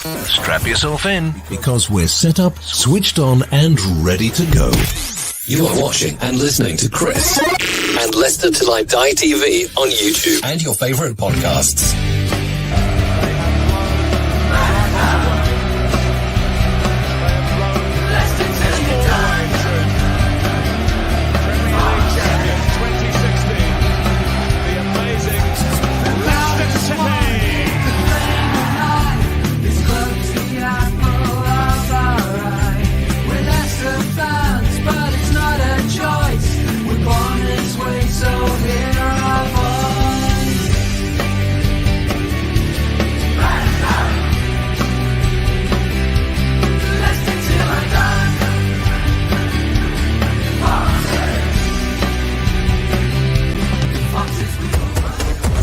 Strap yourself in, because we're set up, switched on, and ready to go. You are watching and listening to Chris and Leicester Till I Die TV on YouTube and your favourite podcasts.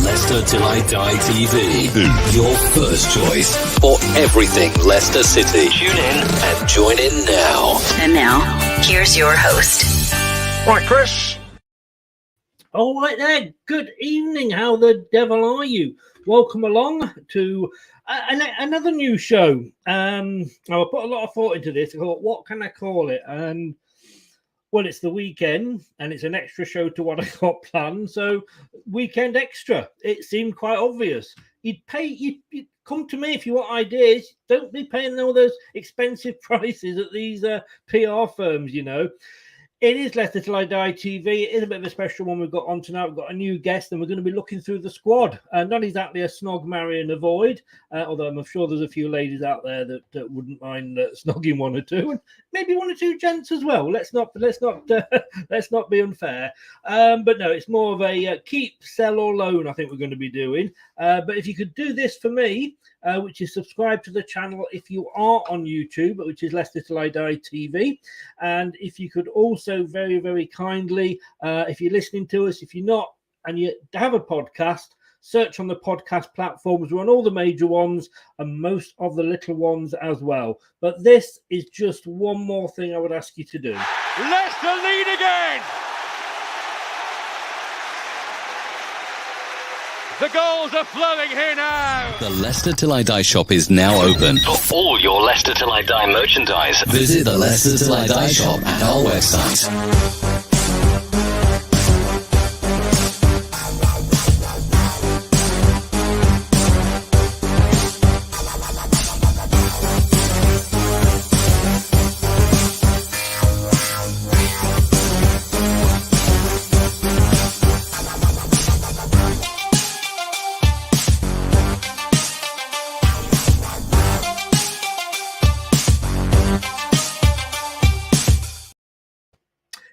Leicester Till I Die TV, your first choice for everything Leicester City. Tune in and join in now. And now, here's your host. Right, Chris. All right there. Good evening. How the devil are you? Welcome along to another new show. I put a lot of thought into this. I thought, what can I call it? Well, it's the weekend, and it's an extra show to what I got planned. So, Weekend Extra. It seemed quite obvious. You'd come to me if you want ideas. Don't be paying all those expensive prices at these PR firms, you know. It is Leicester Till I Die TV. It is a bit of a special one we've got on tonight. We've got a new guest, and we're going to be looking through the squad. Not exactly a snog, marry, and avoid, although I'm sure there's a few ladies out there that wouldn't mind snogging one or two, and maybe one or two gents as well. Let's not be unfair. But no, it's more of a keep, sell, or loan. I think we're going to be doing. But if you could do this for me. Which is subscribe to the channel if you are on YouTube, which is Leicester Till I Die TV. And if you could also very, very kindly, if you're listening to us, if you're not, and you have a podcast, search on the podcast platforms. We're on all the major ones and most of the little ones as well. But this is just one more thing I would ask you to do. Leicester lead again. The goals are flowing here now. The Leicester Till I Die shop is now open. For all your Leicester Till I Die merchandise, Visit the Leicester Till I Die shop at our website.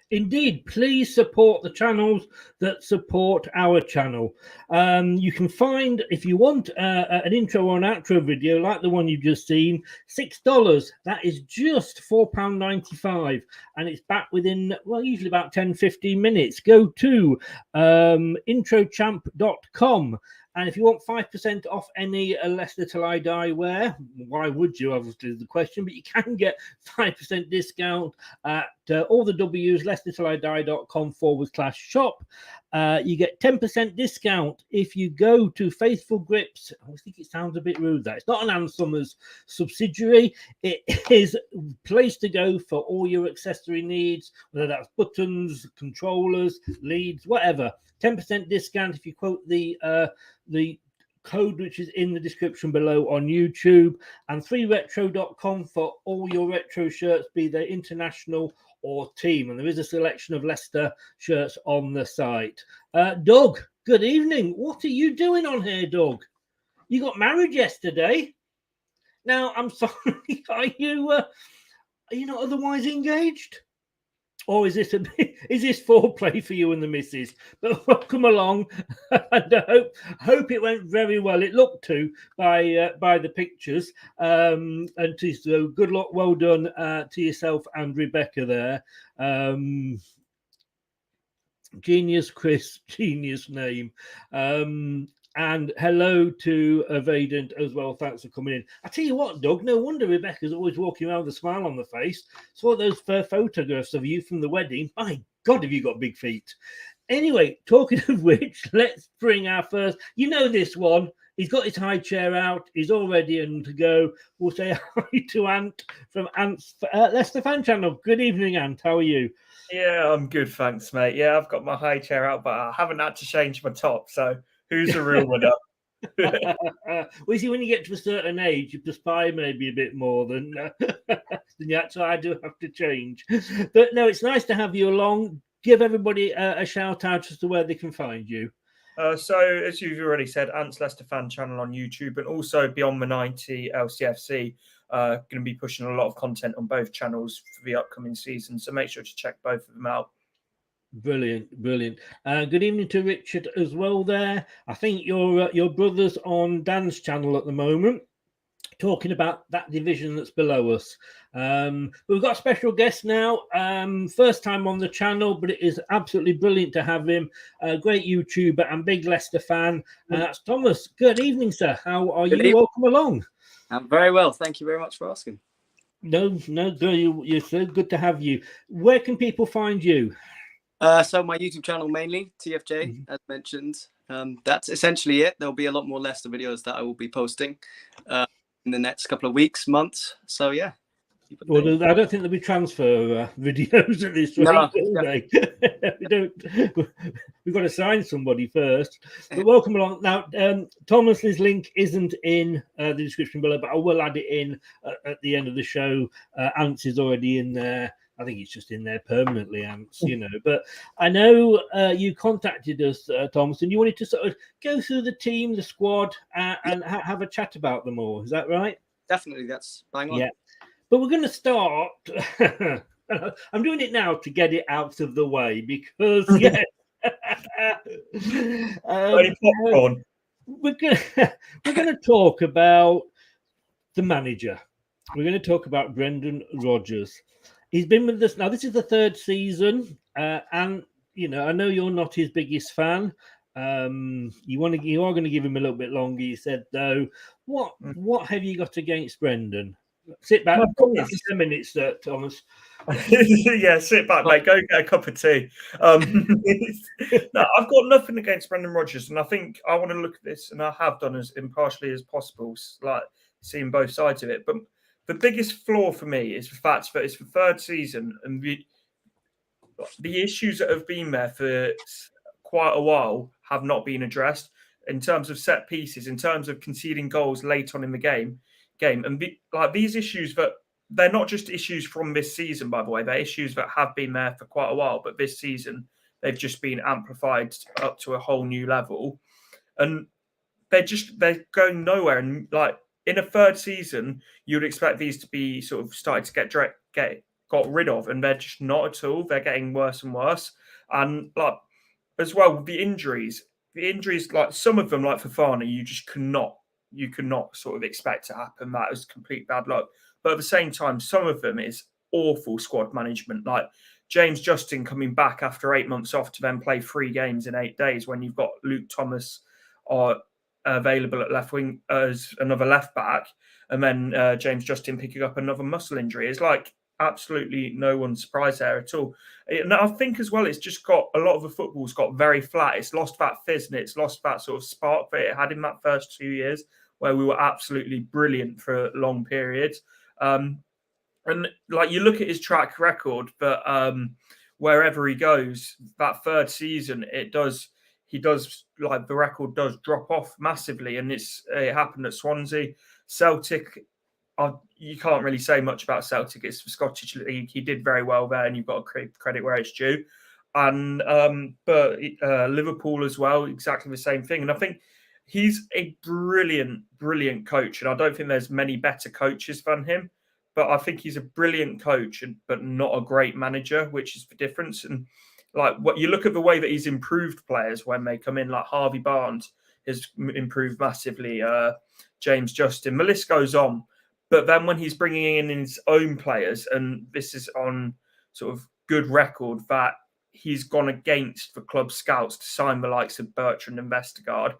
Indeed, please support the channels that support our channel. You can find, if you want, an intro or an outro video like the one you've just seen, $6. That is just £4.95, and it's back within, well, usually about 10-15 minutes. Go to introchamp.com. And if you want 5% off any Leicester Till I Die wear, why would you, obviously, is the question, but you can get 5% discount at all the W's, leicestertillidie.com/shop. You get 10% discount if you go to Faithful Grips. I always think it sounds a bit rude, that. It's not an Ann Summers subsidiary. It is a place to go for all your accessory needs, whether that's buttons, controllers, leads, whatever. 10% discount if you quote the code which is in the description below on YouTube, and 3retro.com for all your retro shirts, be they international or team. And there is a selection of Leicester shirts on the site. Doug, good evening. What are you doing on here, Doug? You got married yesterday. Now, I'm sorry, are you not otherwise engaged? Or is this foreplay for you and the missus? But welcome along, and I hope it went very well. It looked to by the pictures, and so good luck, well done to yourself and Rebecca there. Genius, Chris, genius name. And hello to Avadant as well. Thanks for coming in. I tell you what, Doug, no wonder Rebecca's always walking around with a smile on the face. Saw those photographs of you from the wedding. My God, have you got big feet? Anyway, talking of which, let's bring our first. You know this one. He's got his high chair out. He's all ready and to go. We'll say hi to Ant from Ant's Leicester Fan Channel. Good evening, Ant. How are you? Yeah, I'm good, thanks, mate. Yeah, I've got my high chair out, but I haven't had to change my top. So who's the real winner? Well, see, when you get to a certain age, you perspire maybe a bit more than you actually I do have to change. But no, it's nice to have you along. Give everybody a shout out as to where they can find you. So, as you've already said, Ant's Leicester Fan Channel on YouTube, and also Beyond the 90 LCFC, going to be pushing a lot of content on both channels for the upcoming season. So make sure to check both of them out. Brilliant. Good evening to Richard as well there. I think your brother's on Dan's channel at the moment, talking about that division that's below us. We've got a special guest now, first time on the channel, but it is absolutely brilliant to have him. A great YouTuber and big Leicester fan. That's Thomas. Good evening, sir. How are you? Welcome along. I'm very well. Thank you very much for asking. No, good. You're so good to have you. Where can people find you? So my YouTube channel mainly, TFJ, as mentioned. That's essentially it. There'll be a lot more Leicester videos that I will be posting in the next couple of weeks, months. So yeah. Well, I don't think there'll be transfer videos at this rate, will they? We've got to sign somebody first. But welcome along. Now, Thomas's link isn't in the description below, but I will add it in at the end of the show. Ants is already in there. I think it's just in there permanently, Ants, But I know you contacted us, Thomas, and you wanted to sort of go through the team, the squad, and have a chat about them all. Is that right? Definitely, that's bang on. Yeah. But we're going to start. I'm doing it now to get it out of the way because, yeah. We're going to talk about the manager. We're going to talk about Brendan Rodgers. He's been with us now. This is the third season, and I know you're not his biggest fan. You are going to give him a little bit longer. You said though. What have you got against Brendan? Sit back. 10 minutes, Thomas. Yeah, sit back, mate. Go get a cup of tea. No, I've got nothing against Brendan Rodgers, and I think I want to look at this, and I have done as impartially as possible, like seeing both sides of it. But the biggest flaw for me is the fact that it's the third season, and the issues that have been there for quite a while have not been addressed in terms of set pieces, in terms of conceding goals late on in the game. And these issues that they're not just issues from this season, by the way, they're issues that have been there for quite a while, but this season they've just been amplified up to a whole new level, and they're going nowhere. And like in a third season, you'd expect these to be sort of started to get got rid of, and they're just not at all. They're getting worse and worse, and like as well the injuries, like some of them, like Fofana, you cannot sort of expect to happen. That is complete bad luck. But at the same time, some of them is awful squad management. Like James Justin coming back after 8 months off to then play 3 games in 8 days when you've got Luke Thomas available at left wing as another left back, and then James Justin picking up another muscle injury. It's like absolutely no one's surprised there at all. And I think as well, it's just got a lot of the football's got very flat. It's lost that fizz and it's lost that sort of spark that it had in that first 2 years where we were absolutely brilliant for long periods. And like you look at his track record, but wherever he goes, that third season, he does like the record does drop off massively, and it happened at Swansea, Celtic. You can't really say much about Celtic. It's the Scottish League. He did very well there, and you've got to credit where it's due. And but Liverpool as well, exactly the same thing. And I think he's a brilliant, brilliant coach, and I don't think there's many better coaches than him. But I think he's a brilliant coach, but not a great manager, which is the difference. And like what you look at the way that he's improved players when they come in, like Harvey Barnes has improved massively. James Justin, the list goes on. But then when he's bringing in his own players, and this is on sort of good record that he's gone against the club scouts to sign the likes of Bertrand and Vestergaard.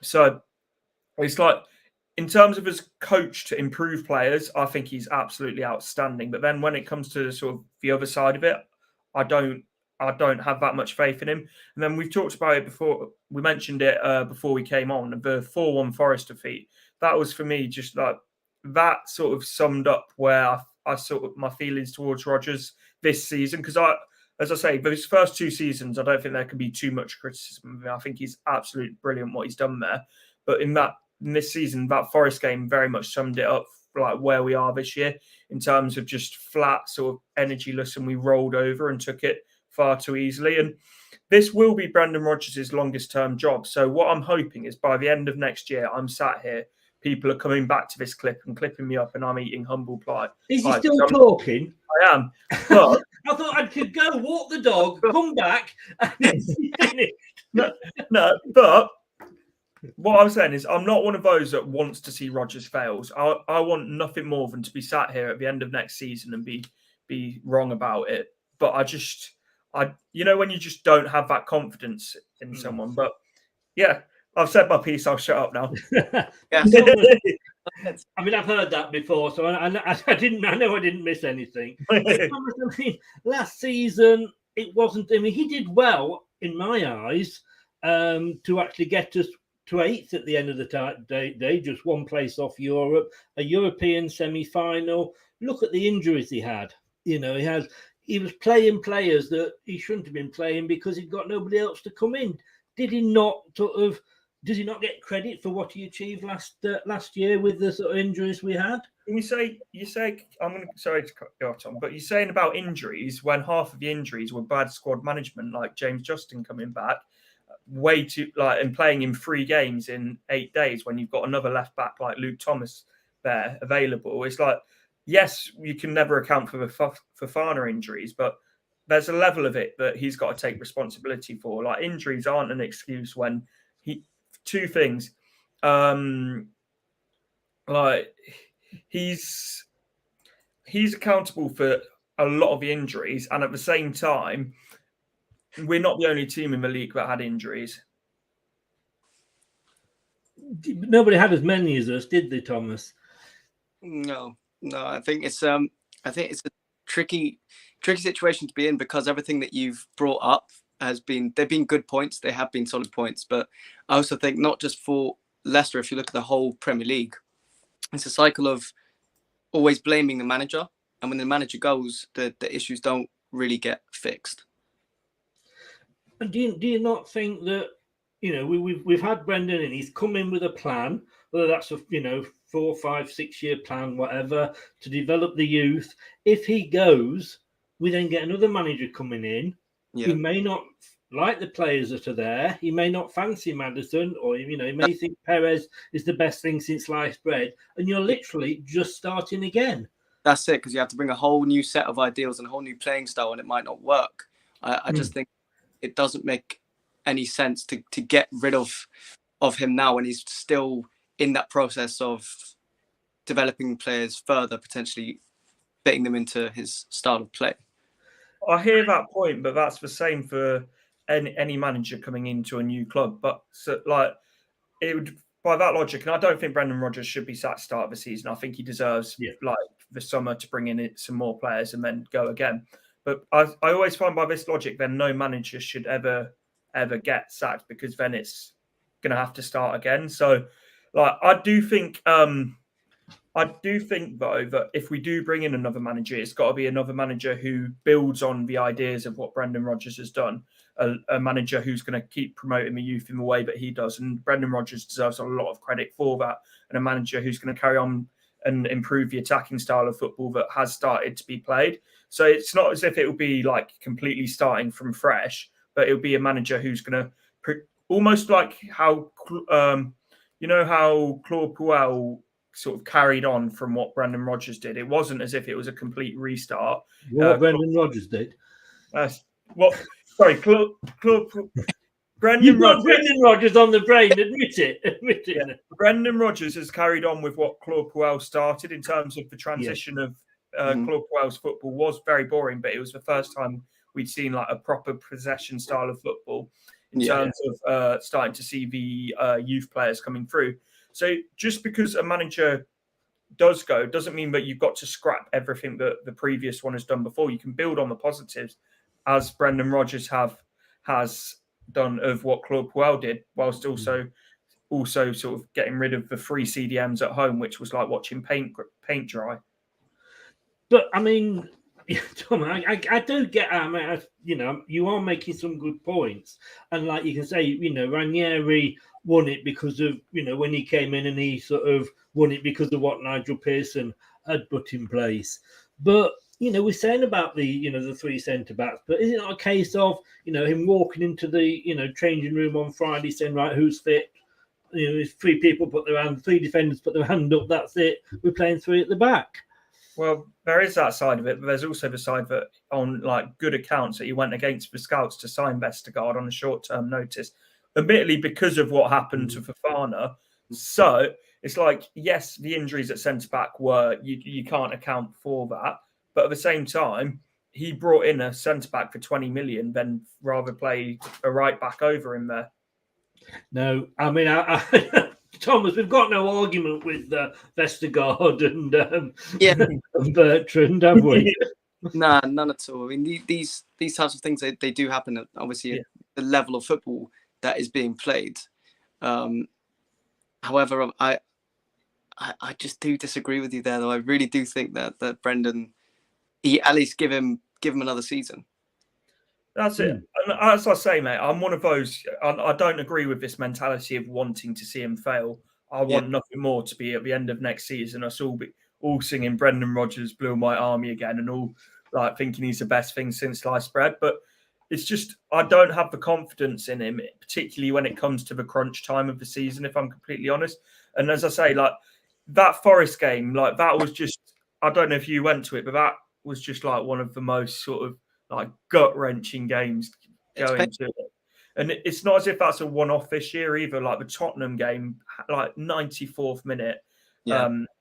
So it's like, in terms of his coach to improve players, I think he's absolutely outstanding. But then when it comes to sort of the other side of it, I don't I don't have that much faith in him. And then we've talked about it before. We mentioned it before we came on, the 4-1 Forest defeat. That was for me just like that sort of summed up where I sort of my feelings towards Rodgers this season. Because as I say, those first 2 seasons, I don't think there can be too much criticism. I think he's absolutely brilliant what he's done there. But in this season, that Forest game very much summed it up, like where we are this year in terms of just flat, sort of energyless, and we rolled over and took it far too easily. And this will be Brendan Rodgers' longest term job. So what I'm hoping is by the end of next year, I'm sat here, people are coming back to this clip and clipping me up, and I'm eating humble pie. Is he still talking? I am. But I thought I could go walk the dog, come back, and it's finished. no, but what I'm saying is I'm not one of those that wants to see Rodgers fails. I want nothing more than to be sat here at the end of next season and be wrong about it. But when you just don't have that confidence in someone. But yeah, I've said my piece. I'll shut up now. Yeah. I mean, I've heard that before, so I know I didn't miss anything. I mean, last season it wasn't. I mean, he did well in my eyes to actually get us to 8th at the end of the day, just one place off Europe, a European semi-final. Look at the injuries he had. You know, he was playing players that he shouldn't have been playing because he'd got nobody else to come in. Does he not get credit for what he achieved last year with the sort of injuries we had? You say sorry to cut you off, Tom, but you're saying about injuries when half of the injuries were bad squad management, like James Justin coming back way too and playing in 3 games in 8 days when you've got another left back like Luke Thomas there available. It's like, yes, you can never account for the Fofana injuries, but there's a level of it that he's got to take responsibility for. Like, injuries aren't an excuse when two things. He's accountable for a lot of the injuries, and at the same time, we're not the only team in the league that had injuries. Nobody had as many as us, did they, Thomas? No. I think it's a tricky situation to be in, because everything that you've brought up they've been good points. They have been solid points, but I also think not just for Leicester. If you look at the whole Premier League, it's a cycle of always blaming the manager, and when the manager goes, the issues don't really get fixed. And do you not think that, you know, we've had Brendan in, he's come in with a plan, whether that's a 4, 5, 6 year plan, whatever, to develop the youth. If he goes, we then get another manager coming in. Yeah. He may not like the players that are there. He may not fancy Maddison, or he may think Perez is the best thing since sliced bread, and you're literally just starting again. That's it, because you have to bring a whole new set of ideals and a whole new playing style, and it might not work. I just think it doesn't make any sense to get rid of him now when he's still in that process of developing players further, potentially fitting them into his style of play. I hear that point, but that's the same for any manager coming into a new club. But it would, by that logic, and I don't think Brendan Rodgers should be sat start of the season. I think he deserves the summer to bring in some more players and then go again. But I always find by this logic, then no manager should ever get sacked, because then it's going to have to start again. So, I do think though that if we do bring in another manager, it's got to be another manager who builds on the ideas of what Brendan Rodgers has done. A manager who's going to keep promoting the youth in the way that he does, and Brendan Rodgers deserves a lot of credit for that. And a manager who's going to carry on and improve the attacking style of football that has started to be played. So it's not as if it will be completely starting from fresh, but it'll be a manager who's going to almost like how how Claude Puel sort of carried on from what Brendan Rodgers did. It wasn't as if it was a complete restart. What Brendan Rodgers did? Brendan Rodgers on the brain. Admit it. Yeah. Brendan Rodgers has carried on with what Claude Puel started in terms of the transition of Claude Puel's football. Was very boring, but it was the first time we'd seen a proper possession style of football in terms of starting to see the youth players coming through. So just because a manager does go doesn't mean that you've got to scrap everything that the previous one has done before. You can build on the positives as Brendan Rodgers has done of what Claude Puel did, whilst also sort of getting rid of the 3 CDMs at home, which was like watching paint dry. But I mean, Tom, I do get. I mean, you are making some good points, and like you can say, Ranieri won it because of when he came in, and he sort of won it because of what Nigel Pearson had put in place. But we're saying about the 3 centre backs, but is it not a case of him walking into the changing room on Friday saying, right, who's fit? If 3 people put their hand, 3 defenders put their hand up, that's it. We're playing 3 at the back. Well, there is that side of it, but there's also the side that on like good accounts that he went against the scouts to sign Vestergaard on a short-term notice, admittedly because of what happened to Fofana. So it's like, yes, the injuries at centre-back were, you can't account for that. But at the same time, he brought in a centre-back for 20 million, then rather play a right-back over him there. No, I mean, Thomas, we've got no argument with Vestergaard and Bertrand, have we? Nah, none at all. I mean, these types of things, they do happen, obviously, at the level of football that is being played. However, I just do disagree with you there, though. I really do think that Brendan, he at least give him another season. That's it. And as I say, mate, I'm one of those. I don't agree with this mentality of wanting to see him fail. I want nothing more to be at the end of next season us all singing Brendan Rodgers, Blue and White Army again, and all like thinking he's the best thing since sliced bread. But it's just I don't have the confidence in him, particularly when it comes to the crunch time of the season, if I'm completely honest. And as I say, like that Forest game, like that was just, I don't know if you went to it, but that was just like one of the most sort of like gut-wrenching games going to it. And it's not as if that's a one-off this year either. Like the Tottenham game, like 94th minute,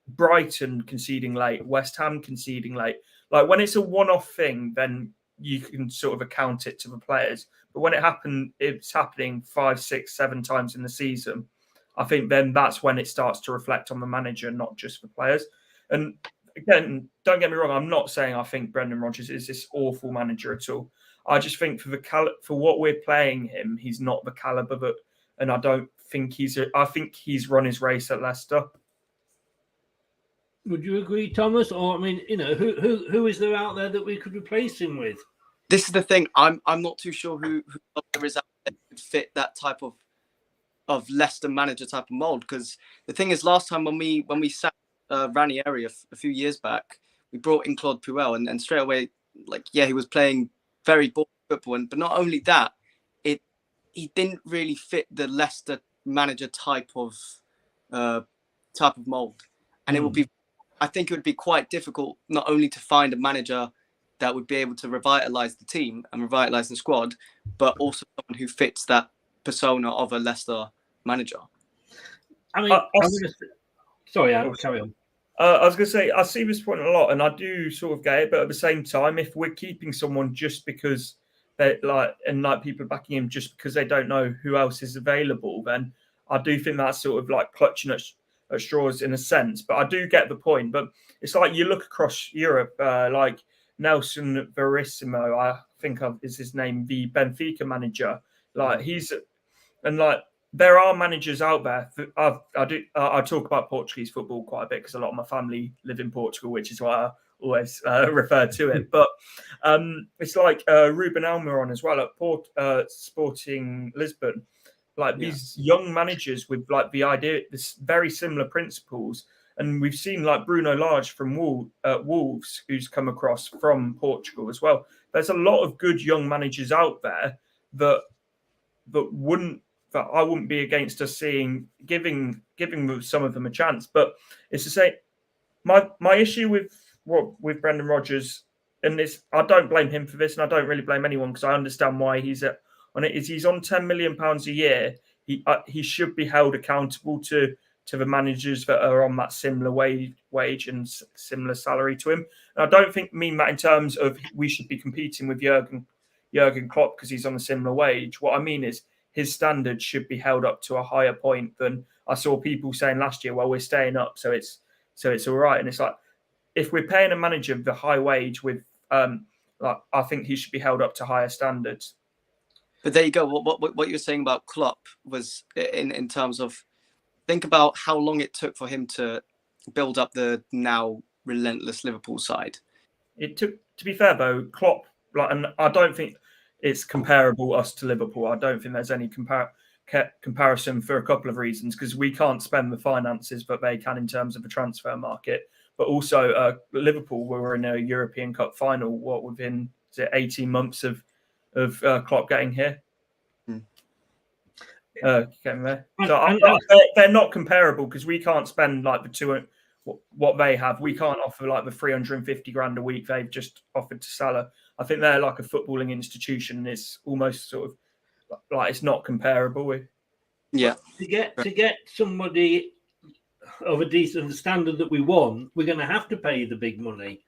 Brighton conceding late, West Ham conceding late. Like when it's a one-off thing, then you can sort of account it to the players. But when it's happening 5, 6, 7 times in the season, I think then that's when it starts to reflect on the manager, not just the players. And again, don't get me wrong, I'm not saying I think Brendan Rodgers is this awful manager at all. I just think for what we're playing him, he's not the caliber that, and I don't think I think he's run his race at Leicester. Would you agree, Thomas? Or I mean, who is there out there that we could replace him with? This is the thing. I'm not too sure who there is out there that could fit that type of Leicester manager type of mold. Because the thing is, last time when we sat Ranieri a few years back, we brought in Claude Puel, and straight away, he was playing very boring football, but not only that, he didn't really fit the Leicester manager type of mold, and I think it would be quite difficult not only to find a manager that would be able to revitalize the team and revitalize the squad, but also someone who fits that persona of a Leicester manager. I mean, sorry, carry on. I was going to say, I see this point a lot, and I do sort of get it. But at the same time, if we're keeping someone just because people backing him just because they don't know who else is available, then I do think that's sort of like clutching at straws in a sense. But I do get the point. But it's like you look across Europe, like Nelson Verissimo, I think is his name, the Benfica manager. Like there are managers out there. I talk about Portuguese football quite a bit because a lot of my family live in Portugal, which is why I always refer to it. But it's like Ruben Almiron as well at Sporting Lisbon. Like these young managers with like the idea, this very similar principles. And we've seen like Bruno Lage from Wolves, who's come across from Portugal as well. There's a lot of good young managers out there that I wouldn't be against us giving some of them a chance. But it's to say, my issue with Brendan Rodgers, and this, I don't blame him for this, and I don't really blame anyone because I understand why he's on it. Is he's on £10 million a year? He should be held accountable to the managers that are on that similar wage and similar salary to him. And I don't mean that in terms of we should be competing with Jurgen Klopp because he's on a similar wage. What I mean is his standards should be held up to a higher point than I saw people saying last year, well, we're staying up, so it's all right. And it's like, if we're paying a manager the high wage with like I think he should be held up to higher standards. But there you go. What you're saying about Klopp was in terms of, think about how long it took for him to build up the now relentless Liverpool side. It took, to be fair though, Klopp, and I don't think it's comparable us to Liverpool. I don't think there's any comparison for a couple of reasons, because we can't spend the finances, but they can in terms of the transfer market. But also, Liverpool were in a European Cup final, within 18 months of Klopp getting here. Getting there. So they're not comparable, because we can't spend like the 200 what they have. We can't offer like the 350 grand a week they've just offered to Salah. I think they're like a footballing institution, and it's almost sort of like it's not comparable with. Yeah. To get somebody of a decent standard that we want, we're going to have to pay the big money,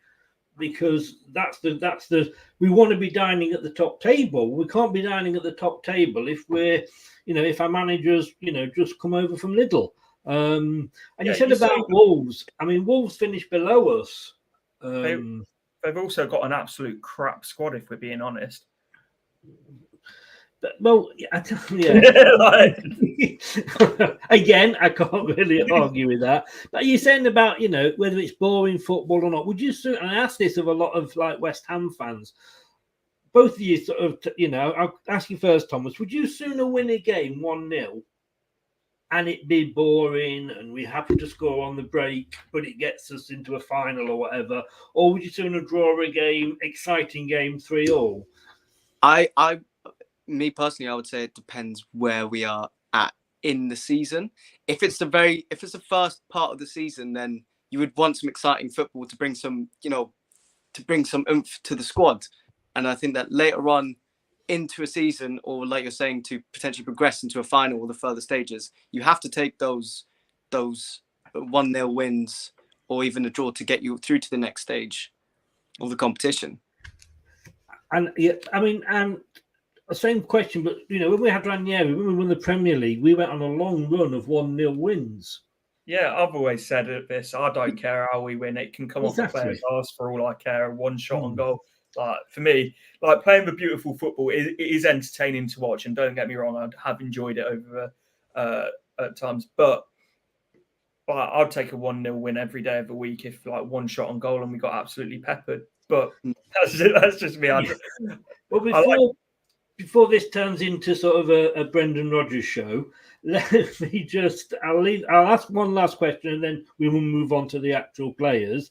because that's the we want to be dining at the top table. We can't be dining at the top table if we're, if our managers, just come over from Lidl. And you said about Wolves. I mean, Wolves finished below us. They've also got an absolute crap squad, if we're being honest. Well, yeah. Again, I can't really argue with that. But you're saying about, whether it's boring football or not. Would you? And I ask this of a lot of like West Ham fans. Both of you sort of, I'll ask you first, Thomas. Would you sooner win a game 1-0 and it be boring and we're happy to score on the break, but it gets us into a final or whatever? Or would you sooner draw a game, exciting game 3-3? Me personally, I would say it depends where we are at in the season. If it's the first part of the season, then you would want some exciting football to bring some, oomph to the squad. And I think that later on into a season, or like you're saying, to potentially progress into a final or the further stages, you have to take those 1-0 wins or even a draw to get you through to the next stage of the competition. And yeah, I mean, and same question, but when we had Ranieri, when we won the Premier League, we went on a long run of 1-0 wins. Yeah, I've always said this. I don't care how we win; it can come off the player's arse for all I care. One shot on goal. Like for me, like playing the beautiful football, it is entertaining to watch. And don't get me wrong, I have enjoyed it over at times. But I'd take a 1-0 win every day of the week if like one shot on goal and we got absolutely peppered. But that's just me. Well, before this turns into sort of a Brendan Rodgers show, let me I'll ask one last question and then we will move on to the actual players.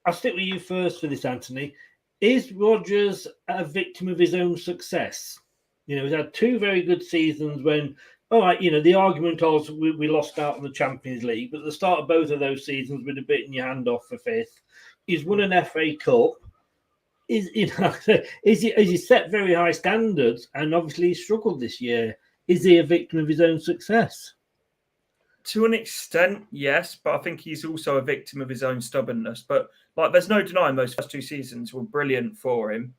I'll stick with you first for this, Anthony. Is Rodgers a victim of his own success? He's had 2 very good seasons when, the argument was we lost out on the Champions League, but at the start of both of those seasons, we'd have bitten your hand off for 5th. He's won an FA Cup. Is he set very high standards, and obviously he struggled this year? Is he a victim of his own success? To an extent, yes, but I think he's also a victim of his own stubbornness. But like, there's no denying those first 2 seasons were brilliant for him.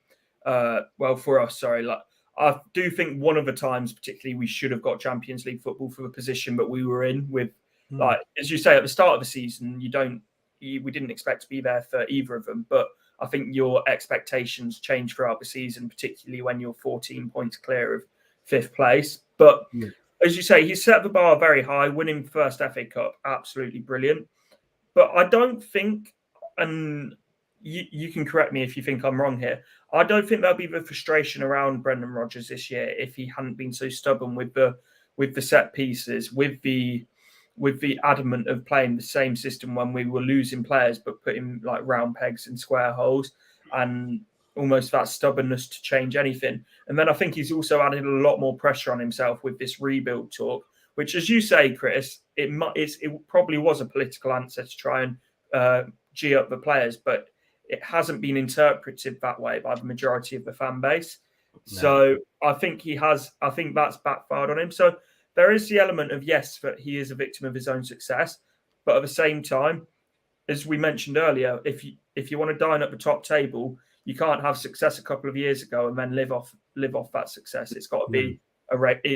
For us, sorry. Like, I do think one of the times, particularly, we should have got Champions League football for the position, but we were in with, like as you say, at the start of the season, we didn't expect to be there for either of them. But I think your expectations change throughout the season, particularly when you're 14 points clear of 5th place. But as you say, he set the bar very high, winning first FA Cup, absolutely brilliant. But I don't think, and you can correct me if you think I'm wrong here, I don't think there'll be the frustration around Brendan Rodgers this year if he hadn't been so stubborn with the set pieces, with the adamant of playing the same system when we were losing players, but putting like round pegs in square holes, and almost that stubbornness to change anything. And then I think he's also added a lot more pressure on himself with this rebuild talk, which, as you say, Chris, it probably was a political answer to try and G up the players, but it hasn't been interpreted that way by the majority of the fan base. No. So I think that's backfired on him. So there is the element of, yes, that he is a victim of his own success, but at the same time, as we mentioned earlier, if you want to dine at the top table, you can't have success a couple of years ago and then live off that success. It's got to be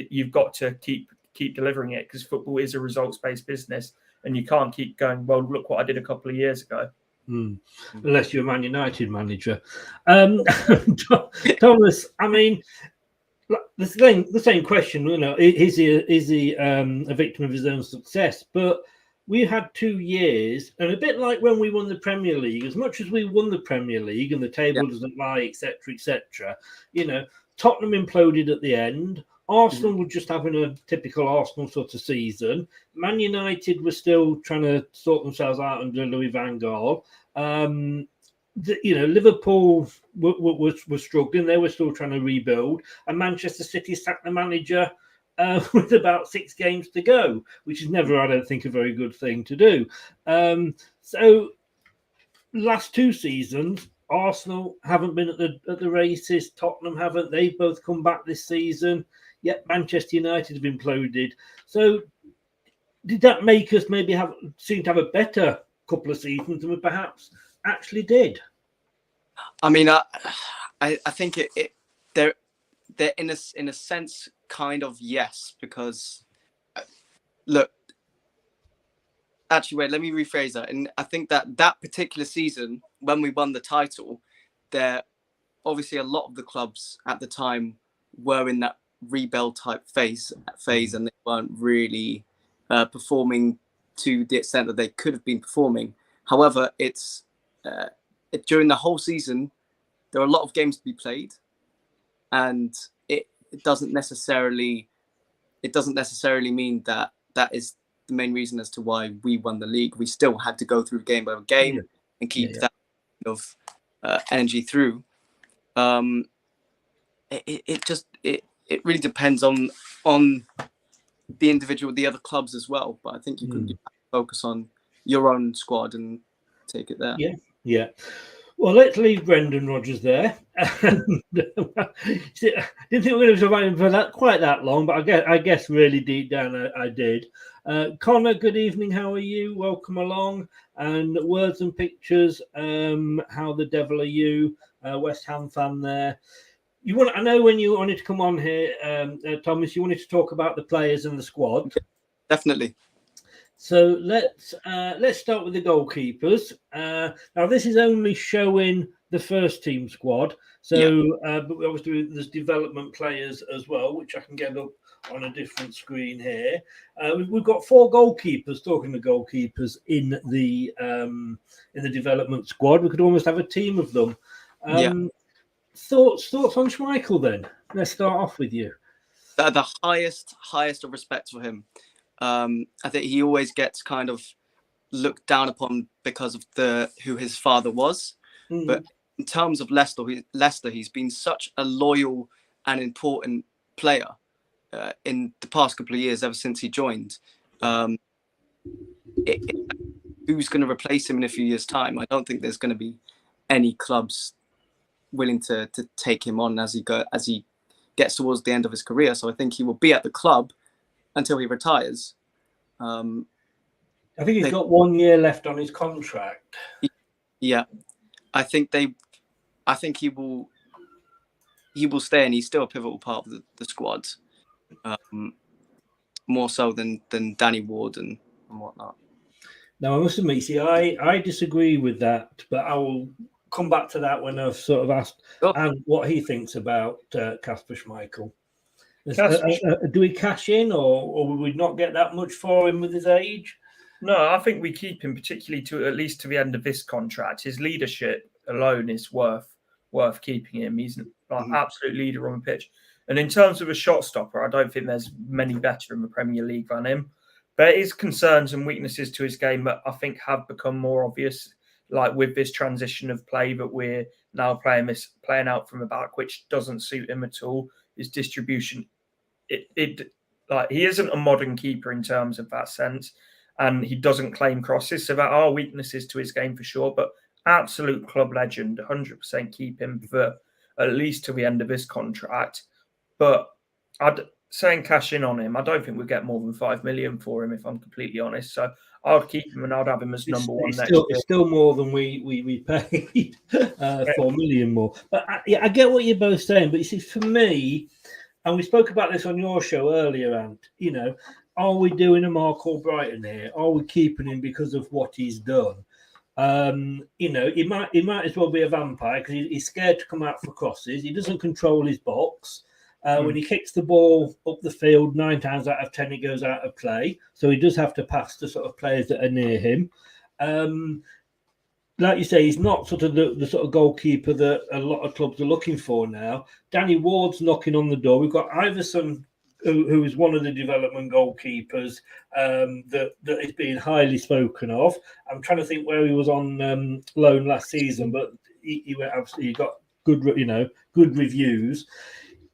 you've got to keep delivering it, because football is a results-based business, and you can't keep going, well, look what I did a couple of years ago. Unless you're a Man United manager. Thomas, I mean, the same question, you know, is he a victim of his own success? But we had 2 years, and a bit like when we won the Premier League, as much as we won the Premier League and the table doesn't lie, etc., you know, Tottenham imploded at the end. Arsenal were just having a typical Arsenal sort of season. Man United were still trying to sort themselves out under Louis van Gaal. You know, Liverpool were struggling. They were still trying to rebuild. And Manchester City sacked the manager with about 6 games to go, which is never, I don't think, a very good thing to do. So last 2 seasons, Arsenal haven't been at the races. Tottenham haven't. They've both come back this season. Yet Manchester United have imploded. So did that make us maybe seem to have a better couple of seasons than we perhaps actually did? I mean, I think they're in a sense kind of yes, because look, actually wait, let me rephrase that. And I think that particular season when we won the title, there obviously a lot of the clubs at the time were in that rebuild type phase, and they weren't really performing to the extent that they could have been performing. However, during the whole season, there are a lot of games to be played, and it doesn't necessarily mean that is the main reason as to why we won the league. We still had to go through game by game and keep that kind of energy through. It really depends on the individual, the other clubs as well. But I think you can focus on your own squad and take it there. Yeah. Well, let's leave Brendan Rodgers there. Didn't think we were going to survive him for quite that long, but I guess really deep down I did. Connor, good evening. How are you? Welcome along. And words and pictures. How the devil are you? West Ham fan there. I know when you wanted to come on here, Thomas, you wanted to talk about the players and the squad. Definitely. So let's start with the goalkeepers. Now this is only showing the first team squad. So but obviously there's development players as well, which I can get up on a different screen here. We've got 4 goalkeepers. Talking to goalkeepers in the development squad, we could almost have a team of them. Thoughts on Schmeichel then? Let's start off with you. The highest of respect for him. I think he always gets kind of looked down upon because of who his father was. But in terms of Leicester, he's been such a loyal and important player in the past couple of years, ever since he joined. Who's going to replace him in a few years' time? I don't think there's going to be any clubs willing to take him on as he gets towards the end of his career. So I think he will be at the club until he retires. I think he's got 1 year left on his contract. Yeah, I think he will stay, and he's still a pivotal part of the squad, more so than Danny Ward and whatnot. Now I must admit, see, I disagree with that, but I will come back to that when I've sort of asked what he thinks about Kasper Schmeichel. Do we cash in, or will we not get that much for him with his age? No, I think we keep him, particularly at least to the end of this contract. His leadership alone is worth keeping him. He's an absolute leader on the pitch. And in terms of a shot stopper, I don't think there's many better in the Premier League than him. There is concerns and weaknesses to his game that I think have become more obvious, like with this transition of play that we're now playing out from the back, which doesn't suit him at all. His distribution, he isn't a modern keeper in terms of that sense, and he doesn't claim crosses. So there are weaknesses to his game for sure, but absolute club legend, 100% keep him for at least to the end of his contract. But saying cash in on him, I don't think we'll get more than 5 million for him, if I'm completely honest. So I'll keep him and I'd have him as number one next year. It's still more than we paid, 4 million more. But I get what you're both saying. But you see, for me, and we spoke about this on your show earlier, and are we doing a Mark Albrighton here? Are we keeping him because of what he's done? He might as well be a vampire because he's scared to come out for crosses. He doesn't control his box. When he kicks the ball up the field, 9 times out of 10 it goes out of play. So he does have to pass to sort of players that are near him. Like you say, he's not sort of the sort of goalkeeper that a lot of clubs are looking for now. Danny Ward's knocking on the door. We've got Iverson, who is one of the development goalkeepers that is being highly spoken of. I'm trying to think where he was on loan last season, but he went absolutely got good reviews.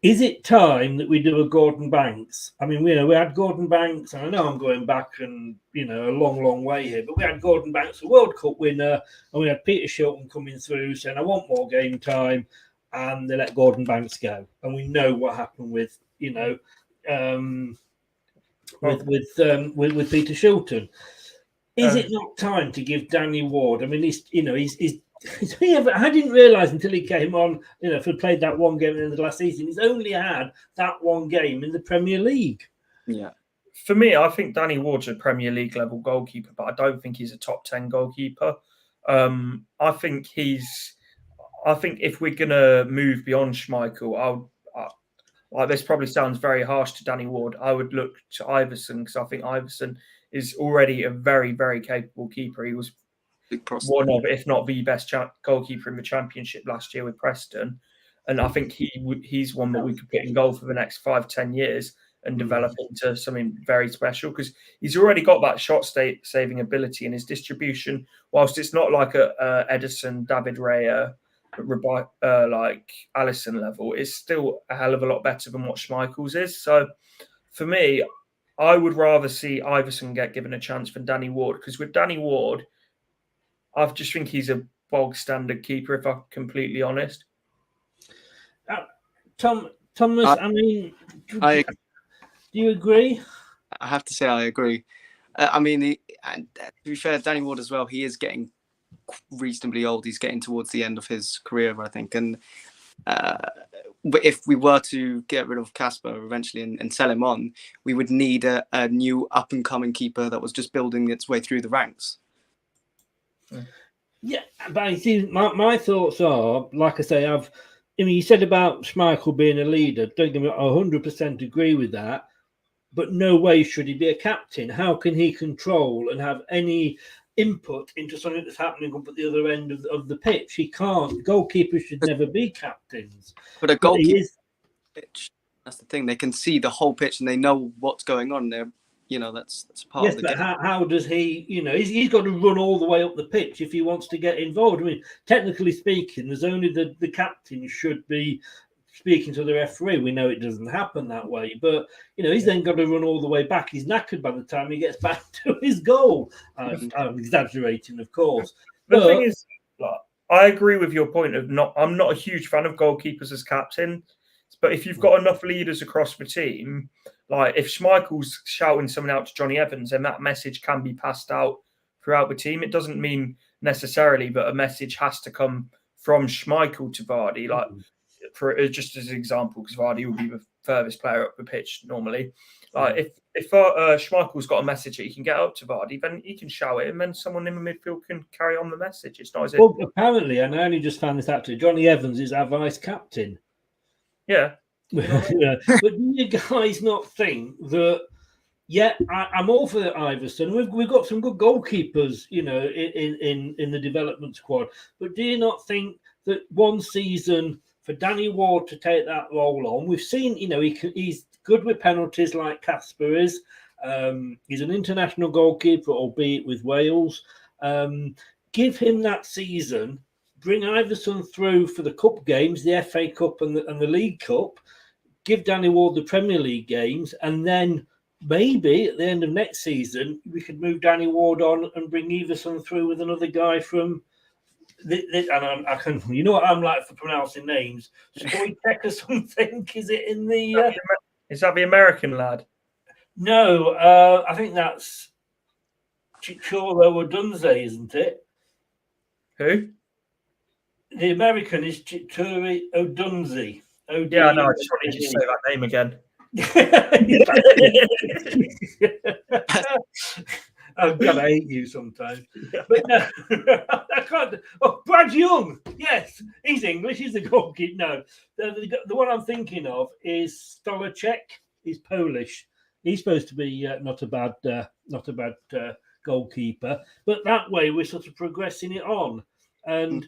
Is it time that we do a Gordon Banks? I mean, we had Gordon Banks, and I know I'm going back and a long, long way here, but we had Gordon Banks, a World Cup winner, and we had Peter Shilton coming through saying, "I want more game time," and they let Gordon Banks go, and we know what happened with with Peter Shilton. Is it not time to give Danny Ward? I mean, he's I didn't realise until he came on, if he played that one game in the last season, he's only had that one game in the Premier League. Yeah. For me, I think Danny Ward's a Premier League level goalkeeper, but I don't think he's a top 10 goalkeeper. I think if we're going to move beyond Schmeichel, this probably sounds very harsh to Danny Ward. I would look to Iverson because I think Iverson is already a very, very capable keeper. He was one of, if not the best goalkeeper in the Championship last year with Preston. And I think he's one that we could put in goal for the next 5-10 years and develop into something very special because he's already got that shot saving ability, and his distribution, whilst it's not like a Edison, David Raya, like Alisson level, is still a hell of a lot better than what Schmeichel's is. So for me, I would rather see Iverson get given a chance than Danny Ward, because with Danny Ward, I just think he's a bog standard keeper, if I'm completely honest. Thomas, I mean, do you agree? I have to say I agree. I mean, to be fair, Danny Ward as well, he is getting reasonably old. He's getting towards the end of his career, I think. And if we were to get rid of Kasper eventually and sell him on, we would need a new up-and-coming keeper that was just building its way through the ranks. Yeah, but I see, my thoughts are, like I say, you said about Schmeichel being a leader. Don't get me, I 100% agree with that. But no way should he be a captain. How can he control and have any input into something that's happening up at the other end of the pitch? He can't. Goalkeepers should never be captains. But a goalkeeper pitch, that's the thing. They can see the whole pitch and they know what's going on there. That's part of the game. But how does he, he's got to run all the way up the pitch if he wants to get involved. I mean, technically speaking, there's only the captain should be speaking to the referee. We know it doesn't happen that way, but he's then got to run all the way back. He's knackered by the time he gets back to his goal. I'm exaggerating, of course. The thing is, I agree with your point of I'm not a huge fan of goalkeepers as captain, but if you've got enough leaders across the team, like if Schmeichel's shouting something out to Johnny Evans, then that message can be passed out throughout the team. It doesn't mean necessarily that a message has to come from Schmeichel to Vardy. Like, just as an example, because Vardy will be the furthest player up the pitch normally. Like if Schmeichel's got a message that he can get up to Vardy, then he can shout it, and then someone in the midfield can carry on the message. It's not as if... Well, apparently, and I only just found this out too, Johnny Evans is our vice captain. Yeah. But do you guys not think that? Yeah, I'm all for Iverson. We've got some good goalkeepers, in the development squad. But do you not think that one season for Danny Ward to take that role on? We've seen, he's good with penalties like Kasper is. He's an international goalkeeper, albeit with Wales. Give him that season. Bring Iverson through for the cup games, the FA Cup and the League Cup. Give Danny Ward the Premier League games, and then maybe at the end of next season we could move Danny Ward on and bring Iverson through with another guy from. And I can, what I'm like for pronouncing names. Stoitek or something? Is it in the? Is that the American lad? No, I think that's Chichoro Odunze, isn't it? Who? The American is Chichoro Odunze. Yeah, no, I just wanted you to say that name again. I'm gonna hate you sometimes. But no, I can't. Oh, Brad Young. Yes, he's English. He's the goalkeeper. No, the one I'm thinking of is Stolacek. He's Polish. He's supposed to be not a bad goalkeeper. But that way we're sort of progressing it on. And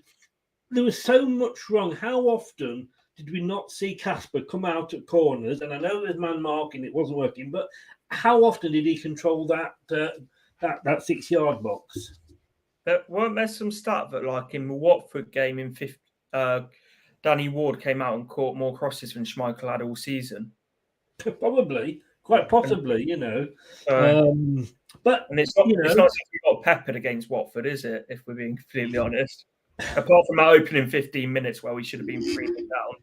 there was so much wrong. How often did we not see Casper come out at corners? And I know there's man marking, it wasn't working, but how often did he control that 6-yard box? Weren't there some stat that, like in the Watford game in Danny Ward came out and caught more crosses than Schmeichel had all season? Probably, quite possibly, you know. But and it's not as if we got peppered against Watford, is it? If we're being completely honest. Apart from our opening 15 minutes where we should have been 3 down.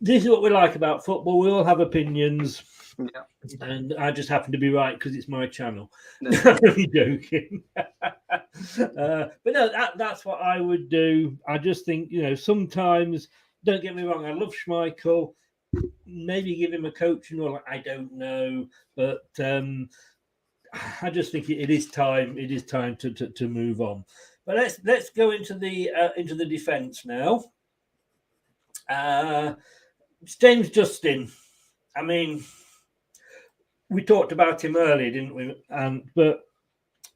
This is what we like about football. We all have opinions. Yeah. And I just happen to be right because it's my channel. No. I'm only joking. But no, that's what I would do. I just think, you know, sometimes, don't get me wrong, I love Schmeichel. Maybe give him a coaching role. I don't know. But I just think it is time. It is time to move on. But let's go into the defence now. James Justin. I mean, we talked about him earlier, didn't we? But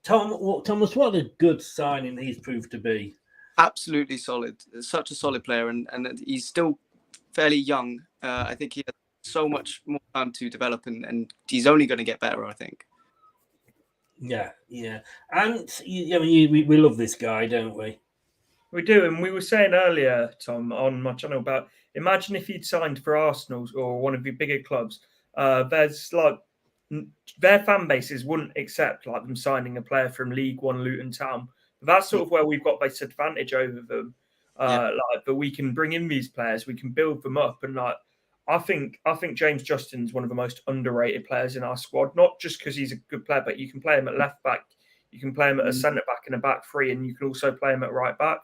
Thomas, what a good signing he's proved to be. Absolutely solid. Such a solid player, and he's still fairly young. I think he has so much more time to develop, and he's only going to get better, I think. Yeah. And I mean, we love this guy, don't we? We do, and we were saying earlier, Tom, on my channel about imagine if he'd signed for Arsenal or one of the bigger clubs. There's like their fan bases wouldn't accept like them signing a player from League One Luton Town. That's sort of where we've got this advantage over them. Like that we can bring in these players, we can build them up, and like I think James Justin's one of the most underrated players in our squad. Not just because he's a good player, but you can play him at left back, you can play him at a centre back and a back three, and you can also play him at right back.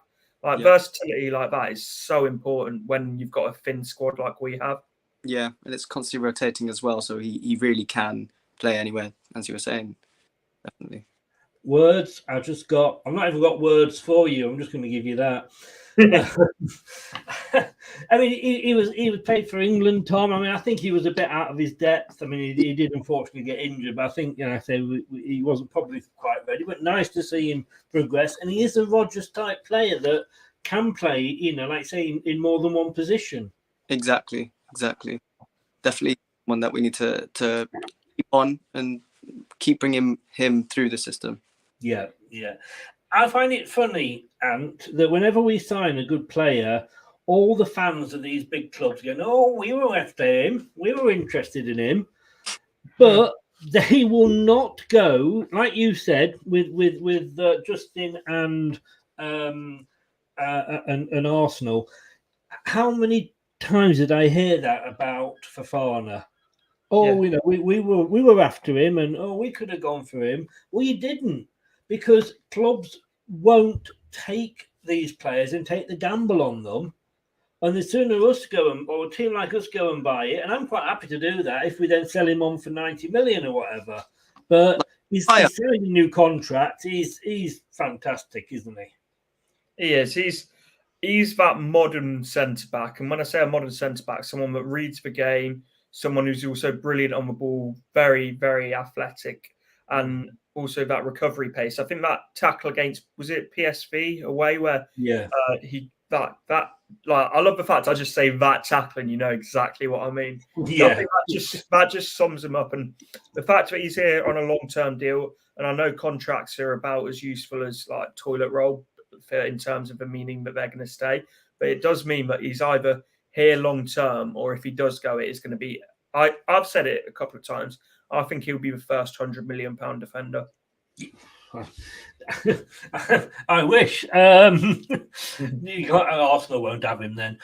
Like versatility like that is so important when you've got a thin squad like we have. Yeah, and it's constantly rotating as well, so he really can play anywhere, as you were saying. Definitely. Words, I've not even got words for you. I'm just going to give you that. I mean, he was played for England, Tom. I mean, I think he was a bit out of his depth. I mean, he did unfortunately get injured, but I think, you know, he wasn't probably quite ready. But nice to see him progress, and he is a Rodgers type player that can play, you know, like say in more than one position. Exactly. Definitely one that we need to keep on and keep bringing him through the system. Yeah. I find it funny, Ant, that whenever we sign a good player, all the fans of these big clubs go, "Oh, we were after him. We were interested in him," but they will not go, like you said, with Justin and Arsenal. How many times did I hear that about Fofana? You know, we were after him, and we could have gone for him. Well, you didn't, because clubs won't take these players and take the gamble on them. And the sooner us go or a team like us go and buy it, and I'm quite happy to do that if we then sell him on for 90 million or whatever. But he's signing a new contract. He's fantastic, isn't he? He is. He's that modern centre back, and when I say a modern centre back, someone that reads the game, someone who's also brilliant on the ball, very, very athletic, and also that recovery pace. I think that tackle against, was it PSV away, where I love the fact I just say that tackle and you know exactly what I mean. Yeah. I think that just sums him up, and the fact that he's here on a long-term deal, and I know contracts are about as useful as like toilet roll in terms of the meaning that they're going to stay, but it does mean that he's either here long-term, or if he does go, it is going to be, I've said it a couple of times, I think he'll be the first £100 million defender. I wish. Arsenal won't have him then.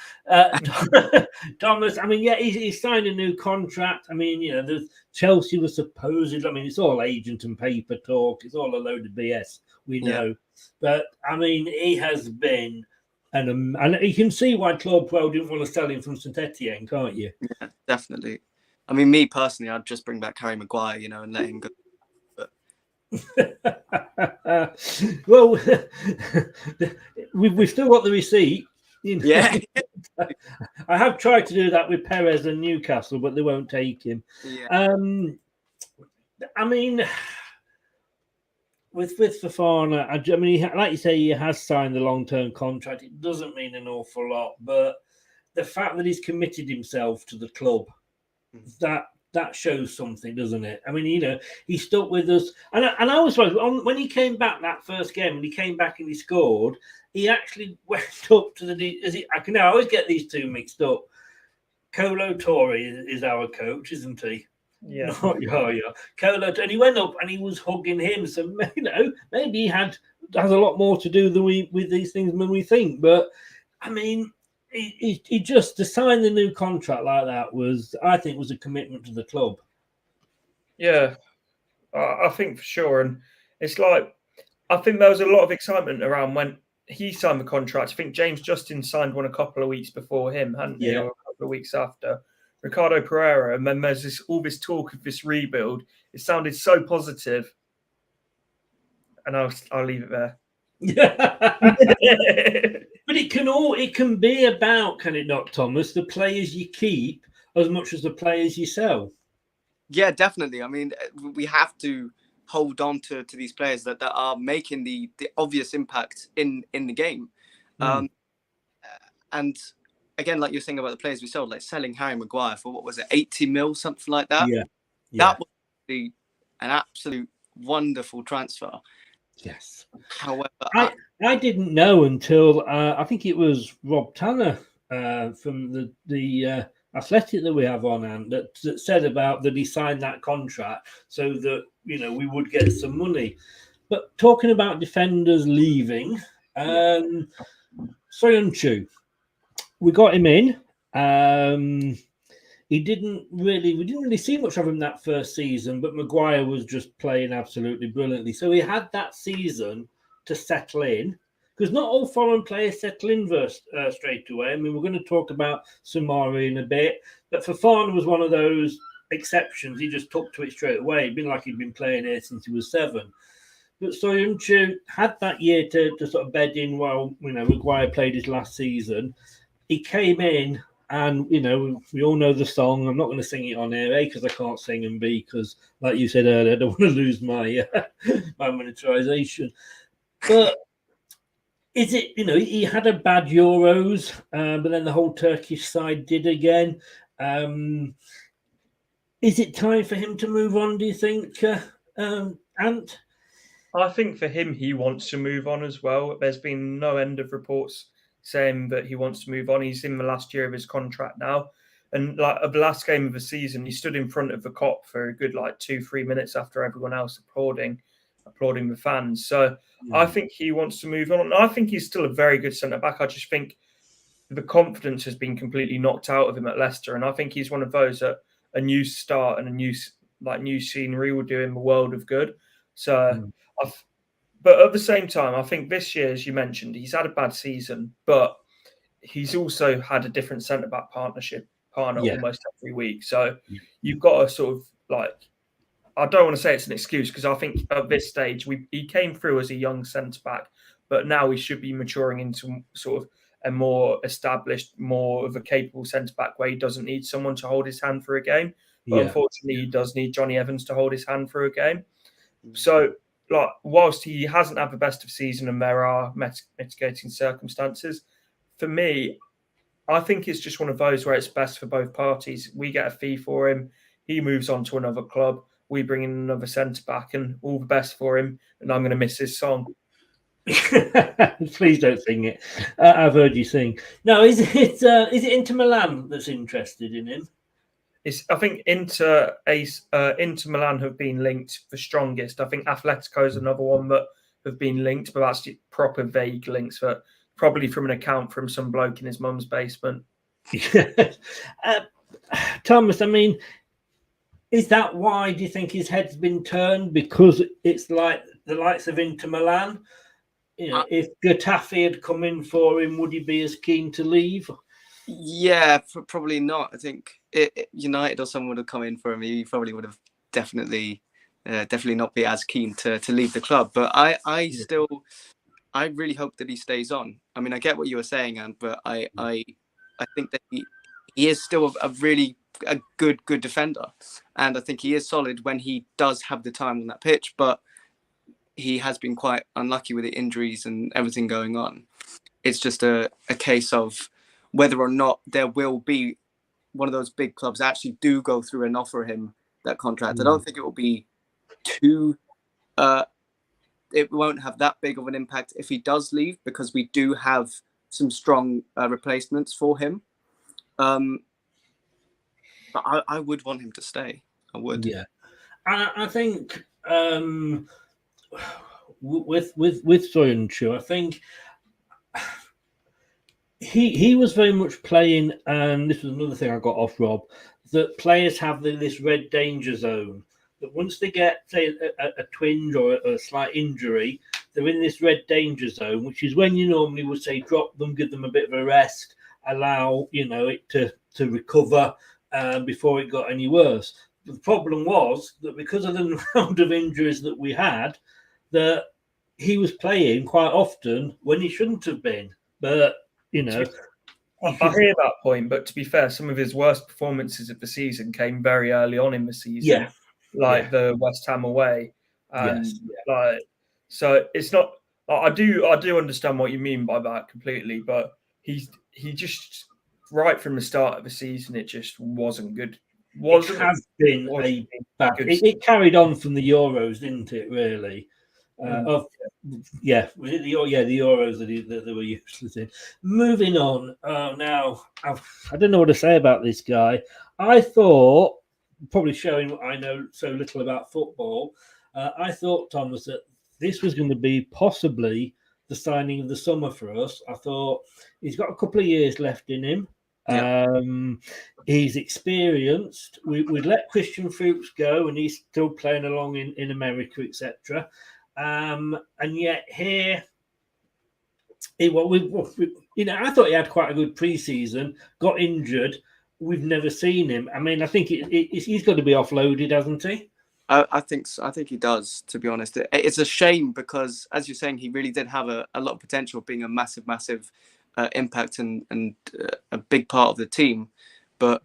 Thomas, I mean, he signed a new contract. I mean, you know, Chelsea was supposedly, I mean, it's all agent and paper talk. It's all a load of BS, we know. Yeah. But, I mean, he has been, and you can see why Claude Puel didn't want to sell him from St Etienne, can't you? Yeah, definitely. I mean, me personally, I'd just bring back Harry Maguire, you know, and let him go. But Well, we've still got the receipt. You know? Yeah. I have tried to do that with Perez and Newcastle, but they won't take him. Yeah. I mean, with Fofana, I mean, like you say, he has signed the long-term contract. It doesn't mean an awful lot, but the fact that he's committed himself to the club, that shows something, doesn't it? I mean, you know, he stuck with us, and I was when he came back that first game, and he came back and he scored. He actually went up to I always get these two mixed up. Colo Torre is our coach, isn't he? Yeah. Yeah. Colo, and he went up and he was hugging him. So, you know, maybe he has a lot more to do with these things than we think. But, I mean, he just to sign the new contract like that I think was a commitment to the club. Yeah, I think for sure. And it's like, I think there was a lot of excitement around when he signed the contract. I think James Justin signed one a couple of weeks before him, hadn't he? Or a couple of weeks after. Ricardo Pereira, and then there's all this talk of this rebuild. It sounded so positive. And I'll leave it there. But it can be about, can it not, Thomas, the players you keep as much as the players you sell? Yeah, definitely. I mean, we have to hold on to these players that are making the obvious impact in the game. And again, like you're saying about the players we sold, like selling Harry Maguire for, what was it, 80 mil, something like that? Yeah. That would be an absolute wonderful transfer. Yes. However, I didn't know until I think it was Rob Tanner from the Athletic that we have on hand that said about that he signed that contract so that, you know, we would get some money. But talking about defenders leaving, Soyuncu, we got him in. We didn't really see much of him that first season, but Maguire was just playing absolutely brilliantly. So he had that season to settle in, because not all foreign players settle in straight away. I mean, we're going to talk about Samari in a bit, but Fofana was one of those exceptions. He just took to it straight away. It'd been like he'd been playing here since he was 7. But Soyuncu had that year to sort of bed in while, you know, Maguire played his last season. He came in, and, you know, we all know the song. I'm not going to sing it on air, A, because I can't sing, and B, because, like you said earlier, I don't want to lose my monetization. But is it, you know, he had a bad Euros, but then the whole Turkish side did again. Is it time for him to move on, do you think, Ant? I think for him, he wants to move on as well. There's been no end of reports saying that he wants to move on. He's in the last year of his contract now. And like of the last game of the season, he stood in front of the cop for a good 2-3 minutes after everyone else applauding the fans. So I think he wants to move on. And I think he's still a very good centre-back. I just think the confidence has been completely knocked out of him at Leicester. And I think he's one of those that a new start and a new scenery will do him a world of good. So but at the same time, I think this year, as you mentioned, he's had a bad season, but he's also had a different centre-back partner almost every week. So you've got to sort of I don't want to say it's an excuse, because I think at this stage, he came through as a young centre-back, but now he should be maturing into sort of a more established, more of a capable centre-back where he doesn't need someone to hold his hand for a game. But unfortunately, he does need Johnny Evans to hold his hand for a game. So, whilst he hasn't had the best of season and there are mitigating circumstances, for me, I think it's just one of those where it's best for both parties. We get a fee for him. He moves on to another club. We bring in another centre-back, and all the best for him. And I'm going to miss his song. Please don't sing it. I've heard you sing. No, is it Inter Milan that's interested in him? I think Inter Milan have been linked the strongest. I think Atletico is another one that have been linked, but that's proper vague links, but probably from an account from some bloke in his mum's basement. Thomas, I mean, is that why do you think his head's been turned? Because it's like the likes of Inter Milan? You know, if Getafe had come in for him, would he be as keen to leave? Yeah, probably not. I think United or someone would have come in for him. He probably would have definitely definitely not be as keen to leave the club. But I really hope that he stays on. I mean, I get what you were saying, but I think that he is still a really good defender, and I think he is solid when he does have the time on that pitch. But he has been quite unlucky with the injuries and everything going on. It's just a case of whether or not there will be one of those big clubs actually do go through and offer him that contract. I don't think it will be too. It won't have that big of an impact if he does leave, because we do have some strong replacements for him. But I would want him to stay. I would. Yeah, I think with Soyuncu, I think he was very much playing, and this was another thing I got off Rob, that players have this red danger zone. That once they get, say, a twinge or a slight injury, they're in this red danger zone, which is when you normally would say drop them, give them a bit of a rest, allow it to recover before it got any worse. The problem was that because of the amount of injuries that we had, that he was playing quite often when he shouldn't have been. But I hear that point, but to be fair, some of his worst performances of the season came very early on in the season, the West Ham away, and so it's not. I do understand what you mean by that completely, but he just right from the start of the season, it just wasn't good. It has been a bad. It carried on from the Euros, didn't it? Really. Was it the Euros that they were useless in. Moving on. Now I don't know what to say about this guy. I thought, probably showing what I know so little about football, I thought, Thomas, that this was going to be possibly the signing of the summer for us. I thought he's got a couple of years left in him. He's experienced. We'd let Christian Fuchs go, and he's still playing along in America, etc. And yet here, I thought he had quite a good pre-season. Got injured. We've never seen him. I mean, I think he's got to be offloaded, hasn't he? I think so. I think he does. To be honest, it's a shame because, as you're saying, he really did have a lot of potential of being a massive impact and a big part of the team. But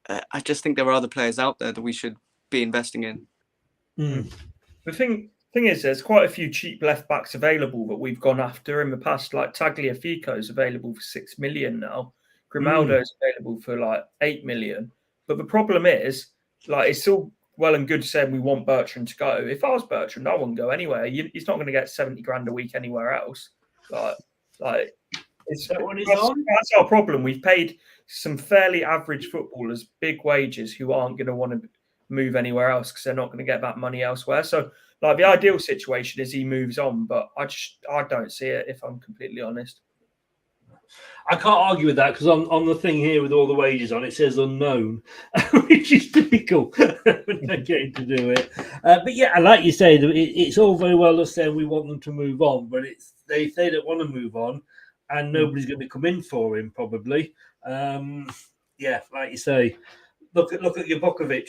I just think there are other players out there that we should be investing in. The thing is, there's quite a few cheap left backs available that we've gone after in the past. Like Tagliafico is available for 6 million now. Grimaldo is available for like 8 million. But the problem is, like, it's still well and good saying we want Bertrand to go. If I was Bertrand, I wouldn't go anywhere. He's not going to get 70 grand a week anywhere else. Like that's our problem. We've paid some fairly average footballers big wages who aren't going to want to move anywhere else because they're not going to get that money elsewhere. So, like, the ideal situation is he moves on, but I don't see it, if I'm completely honest. I can't argue with that because on the thing here with all the wages on, it says unknown, which is difficult when they're getting to do it. But yeah, like you say, it's all very well us saying we want them to move on, but they don't want to move on, and nobody's going to come in for him probably. Like you say, look at Jubokovic.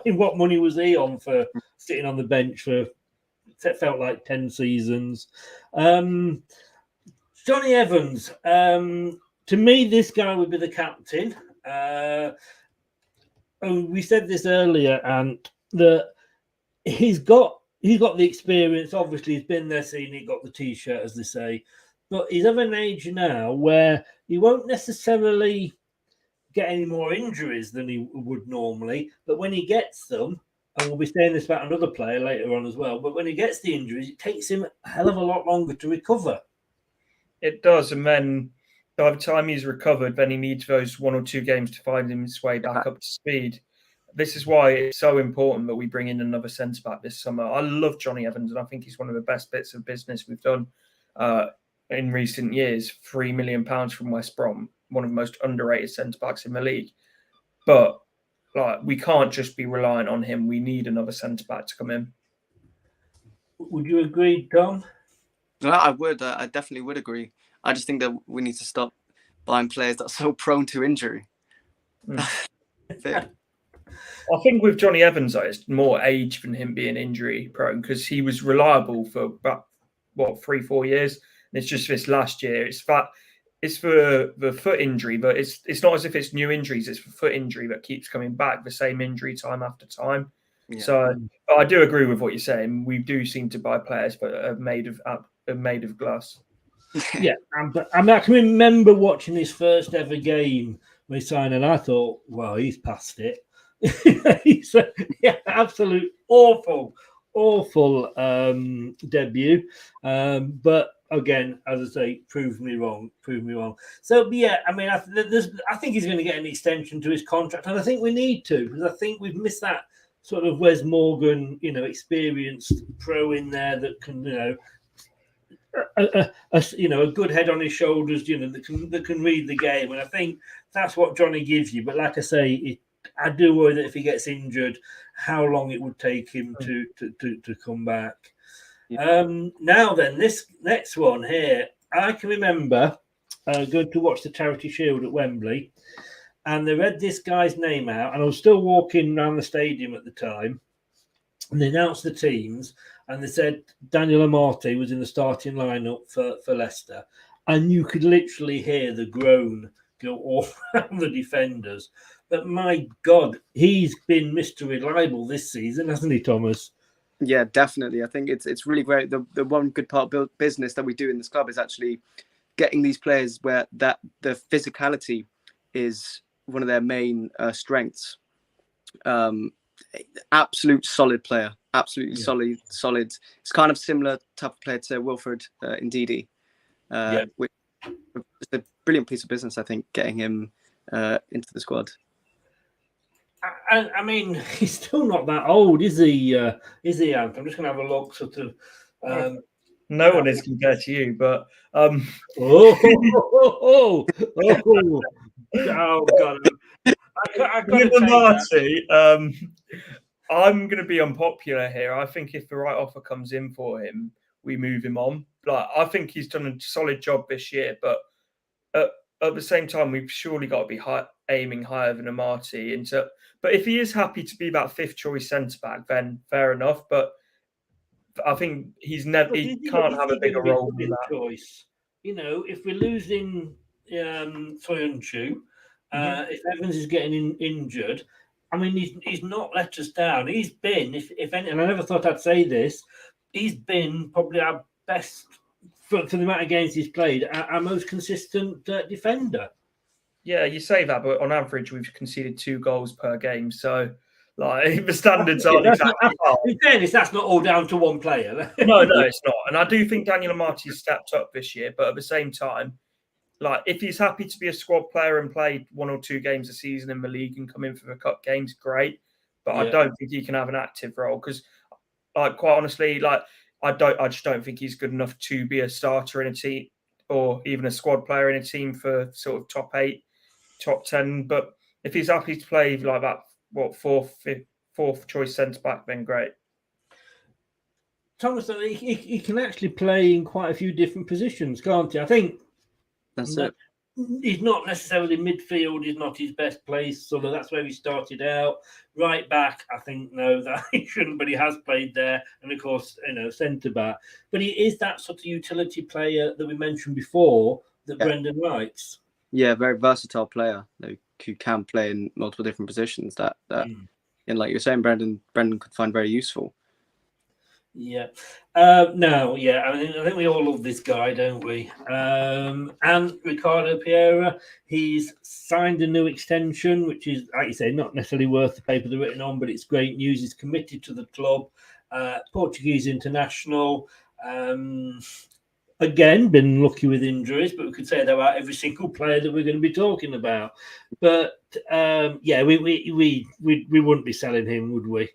What money was he on for sitting on the bench for? It felt like 10 seasons. Johnny Evans. To me, this guy would be the captain. We said this earlier, and that he's got the experience. Obviously, he's been there, seen it, got the T-shirt, as they say. But he's of an age now where he won't necessarily get any more injuries than he would normally. But when he gets them, and we'll be saying this about another player later on as well, but when he gets the injuries, it takes him a hell of a lot longer to recover. It does, and then by the time he's recovered, then he needs those 1 or 2 games to find his way back up to speed. This is why it's so important that we bring in another centre-back this summer. I love Johnny Evans, and I think he's one of the best bits of business we've done in recent years. £3 million from West Brom, one of the most underrated centre-backs in the league. But we can't just be reliant on him. We need another centre-back to come in. Would you agree, Tom? No, I would. I definitely would agree. I just think that we need to stop buying players that are so prone to injury. I think with Johnny Evans, though, it's more age than him being injury prone because he was reliable for about 3-4 years. And it's just this last year. It's for the foot injury, but it's not as if it's new injuries. It's for foot injury that keeps coming back, the same injury time after time. Yeah. So but I do agree with what you're saying. We do seem to buy players that are made of glass. Yeah, but I can remember watching his first ever game with Sign, and I thought, well, he's past it. He's absolute awful debut. But again, as I say, prove me wrong. So yeah, I mean, I think he's going to get an extension to his contract, and I think we need to, because I think we've missed that sort of Wes Morgan, experienced pro in there that can, a good head on his shoulders, that can read the game, and I think that's what Johnny gives you. But like I say, I do worry that if he gets injured, how long it would take him to come back. Yeah. Now then, this next one here, I can remember going to watch the Charity Shield at Wembley, and they read this guy's name out, and I was still walking around the stadium at the time, and they announced the teams, and they said Daniel Amate was in the starting lineup for Leicester, and you could literally hear the groan go all around the defenders. But my God, he's been Mr. Reliable this season, hasn't he, Thomas? Yeah, definitely. I think it's really great. The one good part of business that we do in this club is actually getting these players where that the physicality is one of their main strengths. Absolute solid player, absolutely solid. It's kind of similar type of player to Wilfred Ndidi, which is a brilliant piece of business, I think, getting him into the squad. I mean, he's still not that old, is he? Is he, Ant? I'm just going to have a look, sort of. No one is compared to you, but oh God! Marty, I'm going to be unpopular here. I think if the right offer comes in for him, we move him on. Like, I think he's done a solid job this year, but at the same time, we've surely got to be aiming higher than Amati. But if he is happy to be that fifth choice centre back, then fair enough. But I think he can't have a bigger role than that. Choice. If we're losing Soyuncu, if Evans is getting injured, I mean, he's not let us down. He's been, if any, and I never thought I'd say this, he's been probably our best, for the amount of games he's played, our most consistent defender. Yeah, you say that, but on average, we've conceded 2 goals per game. So, like, the standards aren't exactly high. In fairness, that's not all down to one player. No, it's not. And I do think Daniel Amati's stepped up this year, but at the same time, like, if he's happy to be a squad player and play 1 or 2 games a season in the league and come in for the cup games, great. But I don't think he can have an active role because, like, quite honestly, like, I just don't think he's good enough to be a starter in a team or even a squad player in a team for sort of top 8, top 10. But if he's happy to play like that, fourth choice centre back, then great. Thomas, he can actually play in quite a few different positions, can't he? I think that's it. He's not necessarily midfield. He's not his best place. So that's where he started out. Right back, I think, no, that he shouldn't, but he has played there. And of course, centre back. But he is that sort of utility player that we mentioned before that Brendan likes. Yeah, very versatile player who can play in multiple different positions that and like you're saying, Brendan could find very useful. Yeah. I think we all love this guy, don't we? And Ricardo Pereira, he's signed a new extension, which is, like you say, not necessarily worth the paper they're written on, but it's great news. He's committed to the club. Portuguese international. Again, been lucky with injuries, but we could say that about every single player that we're going to be talking about. But we wouldn't be selling him, would we?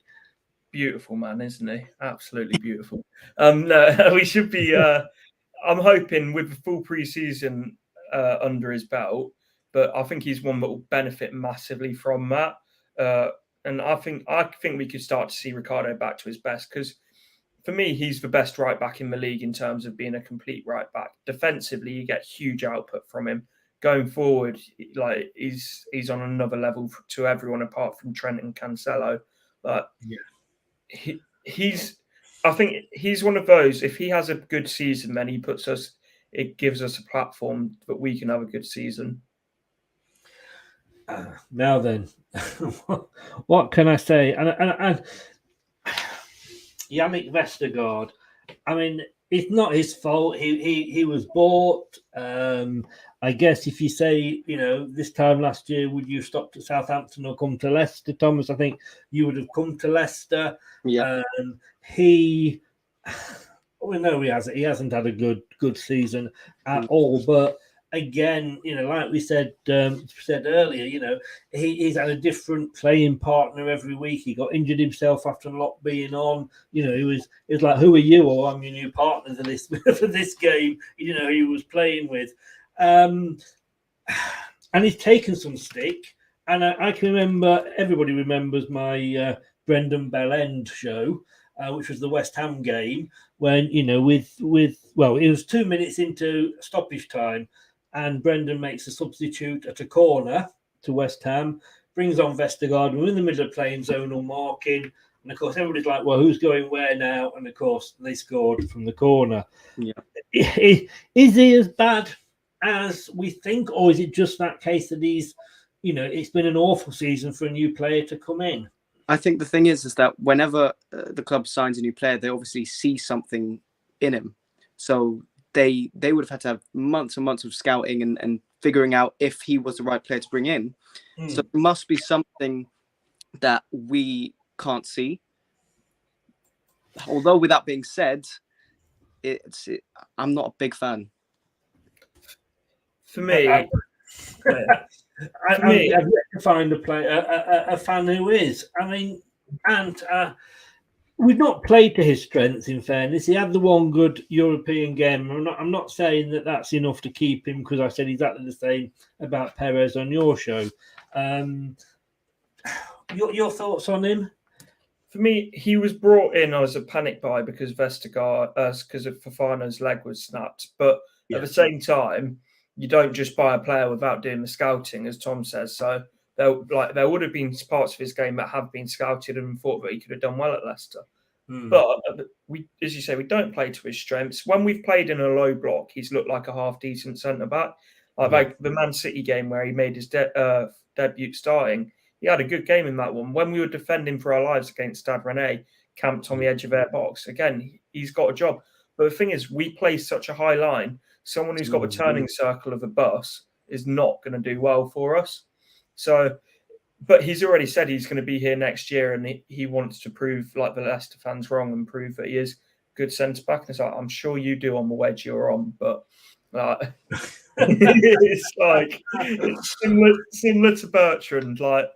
Beautiful man, isn't he? Absolutely beautiful. No, we should be. I'm hoping with the full pre-season under his belt, but I think he's one that will benefit massively from that. And I think we could start to see Ricardo back to his best because, for me, he's the best right back in the league in terms of being a complete right back. Defensively, you get huge output from him. going forward, like he's on another level to everyone apart from Trent and Cancelo. Like he's, I think he's one of those. If he has a good season, then it gives us a platform that we can have a good season. Now then, what can I say? And Yannick Vestergaard, I mean, it's not his fault. He was bought. I guess if you say, this time last year, would you have stopped at Southampton or come to Leicester, Thomas? I think you would have come to Leicester. Yeah. He hasn't had a good season at all. But again, like we said earlier, he's had a different playing partner every week. He got injured himself after not being on. He was like, "Who are you?" Or "I'm your new partner for this for this game." Who he was playing with, and he's taken some stick. And I can remember. Everybody remembers my Brendan Bellend show, which was the West Ham game when it was 2 minutes into stoppage time. And Brendan makes a substitute at a corner to West Ham, brings on Vestergaard. We're in the middle of playing zonal marking. And, of course, everybody's like, well, who's going where now? And, of course, they scored from the corner. Yeah. Is he as bad as we think? Or is it just that case that he's, it's been an awful season for a new player to come in? I think the thing is that whenever the club signs a new player, they obviously see something in him. So they would have had to have months and months of scouting and figuring out if he was the right player to bring in. So there must be something that we can't see. Although, with that being said, I'm not a big fan. For me, I've yet to find a fan who is. I mean, and we've not played to his strengths, in fairness. He had the one good European game. I'm not saying that that's enough to keep him, because I said exactly the same about Perez on your show. Your thoughts on him? For me, he was brought in as a panic buy because Vestergaard, because of Fofana's leg was snapped. But at the same time, you don't just buy a player without doing the scouting, as Tom says. So there would have been parts of his game that have been scouted and thought that he could have done well at Leicester. But as you say, we don't play to his strengths. When we've played in a low block, he's looked like a half decent centre back. Like the Man City game where he made his debut starting, he had a good game in that one. When we were defending for our lives against Stade Rennais, camped on the edge of their box, again, he's got a job. But the thing is, we play such a high line. Someone who's got the turning circle of a bus is not going to do well for us. So, but he's already said he's going to be here next year, and he wants to prove like the Leicester fans wrong and prove that he is good centre back. And it's like, I'm sure you do on the wedge you're on, but it's similar to Bertrand. Like,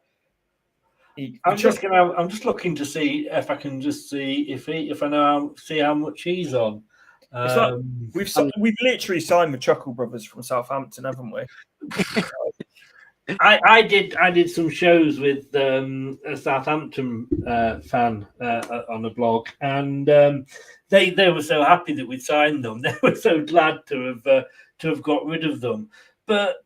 I'm just looking to see if I can just see if I know how much he's on. We've literally signed the Chuckle Brothers from Southampton, haven't we? I did some shows with a Southampton fan on a blog, and they were so happy that we'd signed them. They were so glad to have got rid of them. But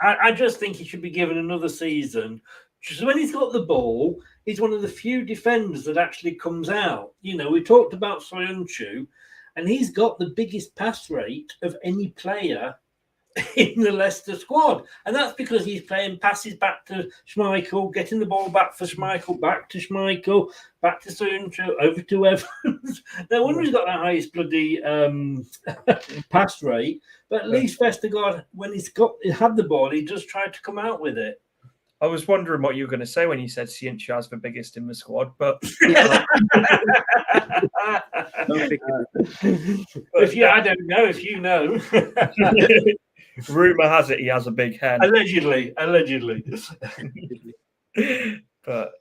I just think he should be given another season. Just when he's got the ball, he's one of the few defenders that actually comes out. We talked about Soyuncu, and he's got the biggest pass rate of any player in the Leicester squad. And that's because he's playing passes back to Schmeichel, getting the ball back for Schmeichel, back to Schmeichel, back to Soyuncu, over to Evans. No wonder he's got the highest bloody pass rate. But at least Vestergaard, when he's had the ball, he just tried to come out with it. I was wondering what you were going to say when you said Soyuncu has the biggest in the squad, but I don't know if you know. Rumor has it he has a big head. Allegedly. But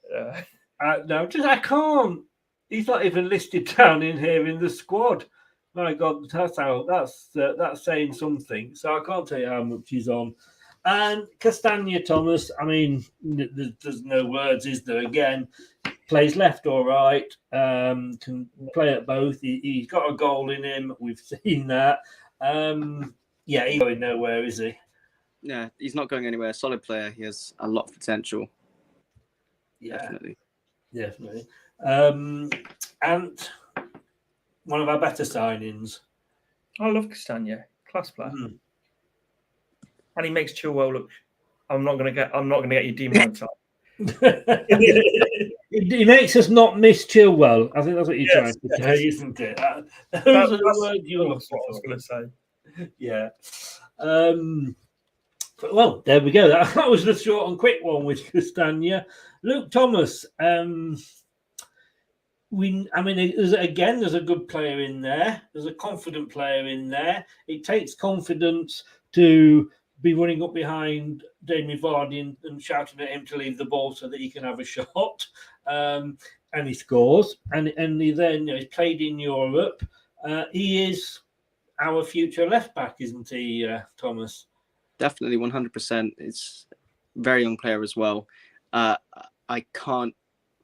no, I can't. He's not even listed down in here in the squad. My God, that's saying something. So I can't tell you how much he's on. And Castagna, Thomas, I mean, there's no words, is there? Again, plays left or right, can play at both. He's got a goal in him. We've seen that. Yeah, he's going nowhere, is he? Yeah, he's not going anywhere. Solid player. He has a lot of potential. Yeah, Definitely. And one of our better signings. I love Castagna, class player, and he makes Chilwell look. I'm not gonna get your demonetized. He makes us not miss Chilwell. I think that's what you're trying to say, isn't it? Those are the words you were looking for. I was going to say. Yeah. Well, there we go. That was the short and quick one with Castagna. Luke Thomas. There's a good player in there. There's a confident player in there. It takes confidence to be running up behind Jamie Vardy and shouting at him to leave the ball so that he can have a shot. And he scores. And he then he's played in Europe. He is our future left back, isn't he, Thomas? Definitely 100%. It's a very young player as well. I can't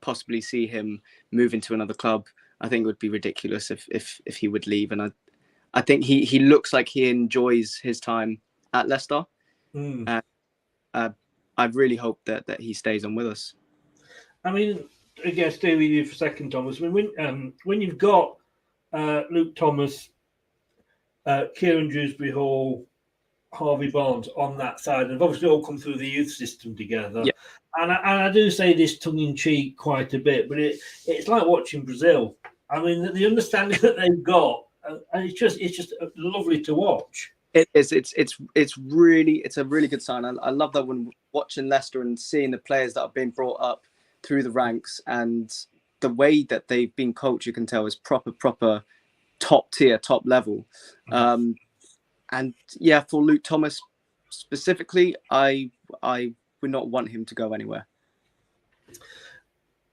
possibly see him moving to another club. I think it would be ridiculous if he would leave. And I think he looks like he enjoys his time at Leicester. I really hope that he stays on with us. I mean, again, stay with you for a second, Thomas. I mean, when you've got Luke Thomas, Kieran Dewsbury Hall, Harvey Barnes on that side, and obviously all come through the youth system together. Yeah. And I do say this tongue in cheek quite a bit, but it's like watching Brazil. I mean, the understanding that they've got, and it's just lovely to watch. It is. It's a really good sign. I love that when watching Leicester and seeing the players that have been brought up through the ranks and the way that they've been coached, you can tell is proper top tier, top level. And yeah, for Luke Thomas specifically, I would not want him to go anywhere.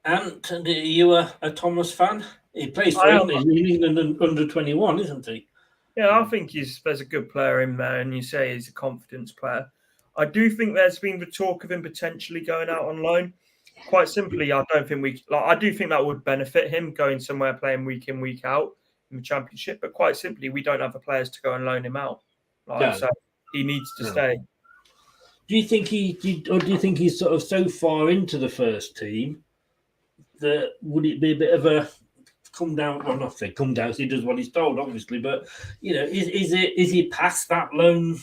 And are you a Thomas fan? He plays for England under 21, isn't he? Yeah, I think there's a good player in there, and you say he's a confidence player. I do think there's been the talk of him potentially going out on loan. Quite simply, I don't think I do think that would benefit him going somewhere playing week in, week out in the Championship. But quite simply, we don't have the players to go and loan him out. So he needs to stay. Do you think he's sort of so far into the first team that would it be a bit of a come down? Well, not say come down. So he does what he's told, obviously. But is he past that loan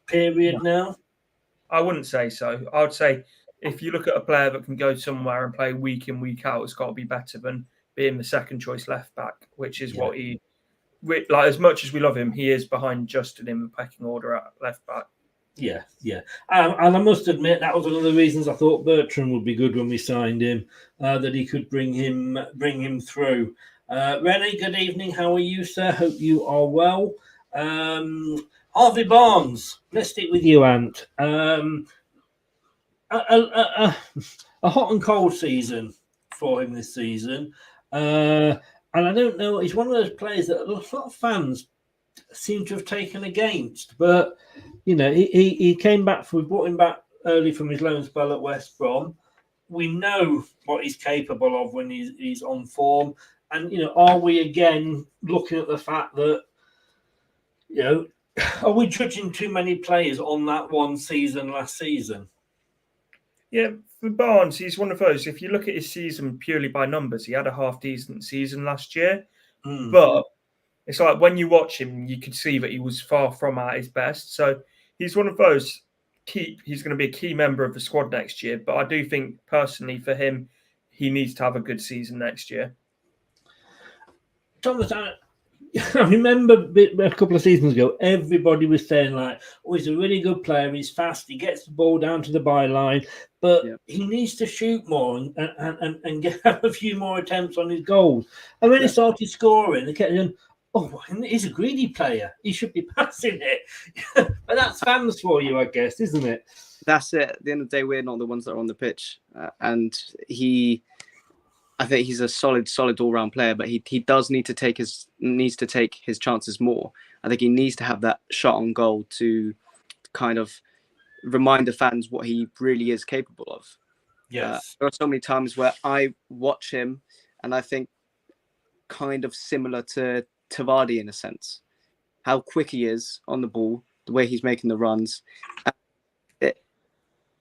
period now? I wouldn't say so. I would say if you look at a player that can go somewhere and play week in, week out, it's got to be better than being the second choice left back, which is what he. Like, as much as we love him, he is behind Justin in the pecking order at left back. Yeah. And I must admit that was one of the reasons I thought Bertrand would be good when we signed him, that he could bring him through. Rennie, good evening. How are you, sir? Hope you are well. Harvey Barnes, let's stick with you, Ant. A hot and cold season for him this season. And I don't know, he's one of those players that a lot of fans seem to have taken against. But, he came back, we brought him back early from his loan spell at West Brom. We know what he's capable of when he's on form. And, are we again looking at the fact that, are we judging too many players on that one season last season? Yeah, for Barnes, he's one of those. If you look at his season purely by numbers, he had a half-decent season last year. But it's like when you watch him, you could see that he was far from at his best. So he's one of those. He's going to be a key member of the squad next year. But I do think, personally, for him, he needs to have a good season next year. Thomas, I remember a couple of seasons ago, everybody was saying he's a really good player. He's fast. He gets the ball down to the byline, but he needs to shoot more and get a few more attempts on his goals. And when he started scoring, they kept saying, "Oh, he's a greedy player. He should be passing it." But that's fans for you, I guess, isn't it? That's it. At the end of the day, we're not the ones that are on the pitch, and I think he's a solid all-round player, but he does need to take his chances more. I think he needs to have that shot on goal to kind of remind the fans what he really is capable of. Yes. There are so many times where I watch him and I think kind of similar to Vardy in a sense. How quick he is on the ball, the way he's making the runs.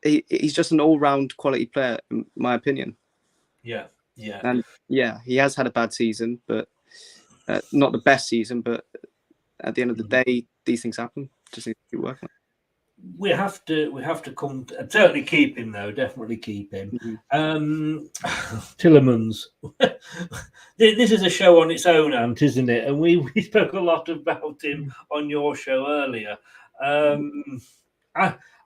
He's just an all-round quality player, in my opinion. Yeah, yeah. And yeah, he has had a bad season, but not the best season. But at the end of the day, these things happen. Just need to keep working. We have to come certainly keep him though. Definitely keep him. Tillemans. This is a show on its own, Ant, isn't it? And we spoke a lot about him on your show earlier.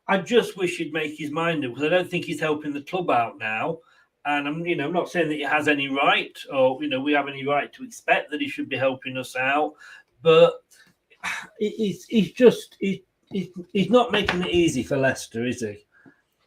I just wish he'd make his mind up, because I don't think he's helping the club out now. And I'm not saying that he has any right, or we have any right to expect that he should be helping us out, but he's not making it easy for Leicester, is he?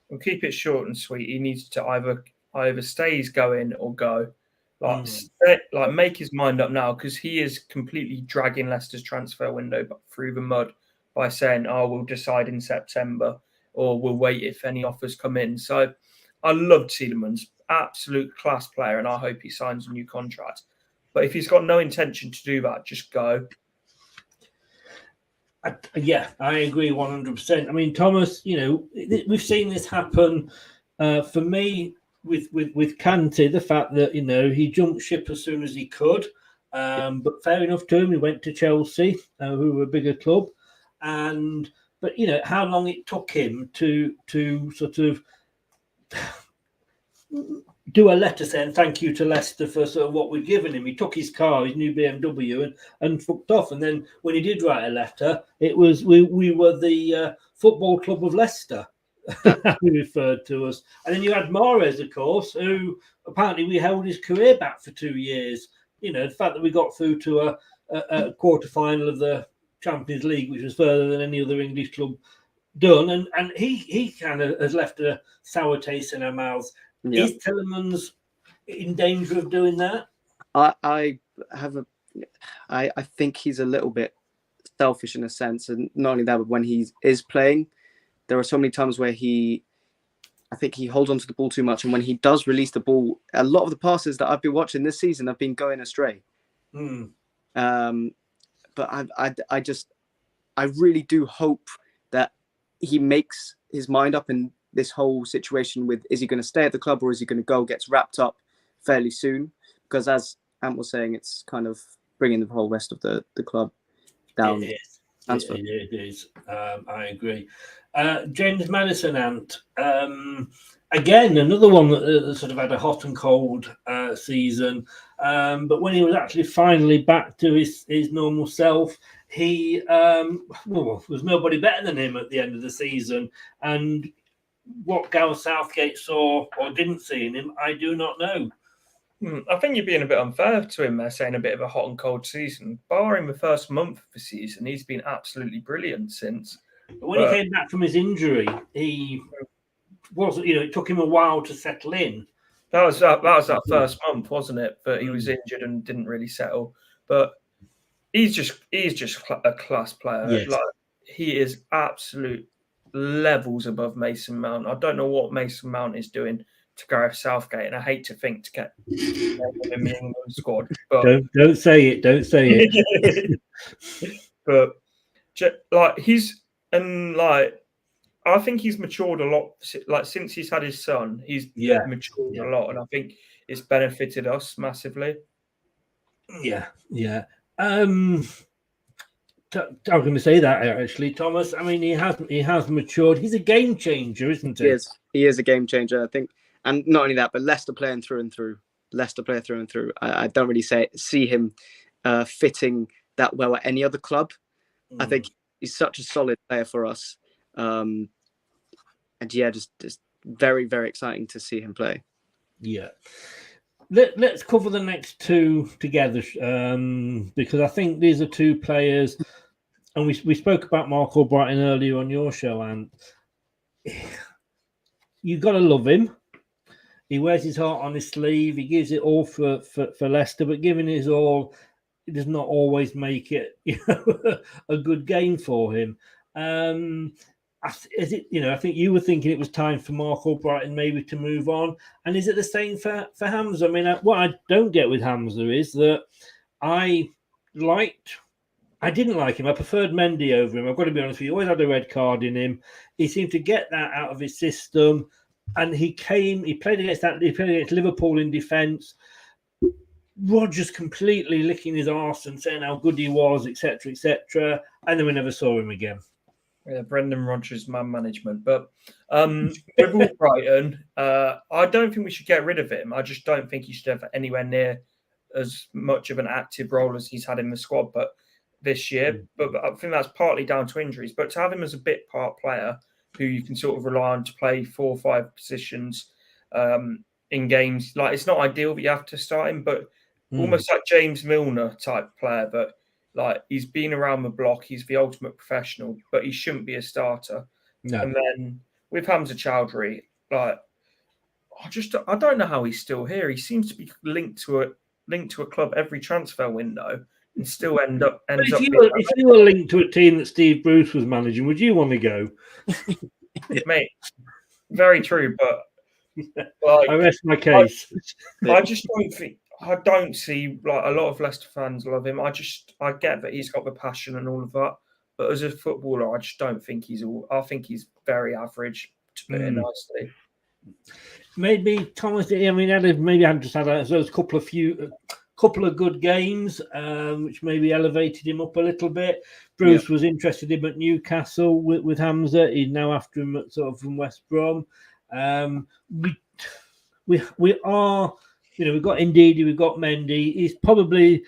We'll keep it short and sweet. He needs to either stays going or go. Like make his mind up now, because he is completely dragging Leicester's transfer window through the mud by saying, "Oh, we'll decide in September," or "We'll wait if any offers come in." So I loved Tillemans, absolute class player, and I hope he signs a new contract. But if he's got no intention to do that, just go. Yeah, I agree 100%. I mean, Thomas, we've seen this happen. For me, with Kante, the fact that he jumped ship as soon as he could, but fair enough to him. He went to Chelsea, who were a bigger club, but how long it took him to sort of do a letter saying thank you to Leicester for sort of what we've given him. He took his car, his new BMW, and fucked off. And then when he did write a letter, it was we were the football club of Leicester. He referred to us. And then you had Mahrez, of course, who apparently we held his career back for 2 years. The fact that we got through to a quarter final of the Champions League, which was further than any other English club done, and he kind of has left a sour taste in our mouths. Yep. Is Tillemans in danger of doing that? I think he's a little bit selfish in a sense, and not only that, but when he is playing, there are so many times where I think he holds on to the ball too much, and when he does release the ball, a lot of the passes that I've been watching this season have been going astray. But I really do hope that he makes his mind up in this whole situation with, is he going to stay at the club or is he going to go, gets wrapped up fairly soon? Because as Ant was saying, it's kind of bringing the whole rest of the club down. It is. I agree. James Madison, Ant. Again, another one that sort of had a hot and cold season. But when he was actually finally back to his normal self, he was nobody better than him at the end of the season. And what Gareth Southgate saw or didn't see in him, I do not know. I think you're being a bit unfair to him there, saying a bit of a hot and cold season. Barring the first month of the season, he's been absolutely brilliant since. But when he came back from his injury, he wasn't. It took him a while to settle in. That was that first month, wasn't it? But he was injured and didn't really settle. But he's just a class player. Yes. Like, he is absolute levels above Mason Mount. I don't know what Mason Mount is doing to Gareth Southgate, and I hate to think to get him in the England squad. But don't say it. Don't say it. But I think he's matured a lot. Like since he's had his son, he's matured a lot, and I think it's benefited us massively. Yeah. I was going to say that actually, Thomas. I mean, he has matured. He's a game changer, isn't he? He is a game changer, I think. And not only that, but Leicester playing through and through. I don't really see him fitting that well at any other club. I think he's such a solid player for us. And just very, very exciting to see him play. Yeah. Let's cover the next two together because I think these are two players, and we spoke about Mark Albrighton earlier on your show, and you've got to love him. He wears his heart on his sleeve. He gives it all for Leicester, but giving his all, it does not always make it a good game for him. I think you were thinking it was time for Mark Albrighton maybe to move on. And is it the same for Hamza? I mean, what I don't get with Hamza is that I liked I didn't like him. I preferred Mendy over him. I've got to be honest with you. He always had a red card in him. He seemed to get that out of his system. And he played against Liverpool in defence. Rodgers completely licking his arse and saying how good he was, etc., etc. And then we never saw him again. Yeah, Brendan Rodgers, man management. But with all Brighton, I don't think we should get rid of him. I just don't think he should have anywhere near as much of an active role as he's had in the squad this year. But I think that's partly down to injuries. But to have him as a bit part player who you can sort of rely on to play 4 or 5 positions in games, like it's not ideal that you have to start him, but almost like James Milner type player. But like he's been around the block, he's the ultimate professional, but he shouldn't be a starter. No. And then with Hamza Chowdhury, like I don't know how he's still here. He seems to be linked to a club every transfer window and still ends up. If you were linked to a team that Steve Bruce was managing, would you want to go? Mate, very true, but like, I rest my case. I just don't see like a lot of Leicester fans love him. I get that he's got the passion and all of that, but as a footballer, I just don't think I think he's very average, to put it nicely. Maybe Thomas. I mean, maybe I just had those couple of good games, which maybe elevated him up a little bit. Bruce was interested in him at Newcastle with Hamza. He's now after him at sort of from West Brom. We are, we've got Ndidi, we've got Mendy. He's probably,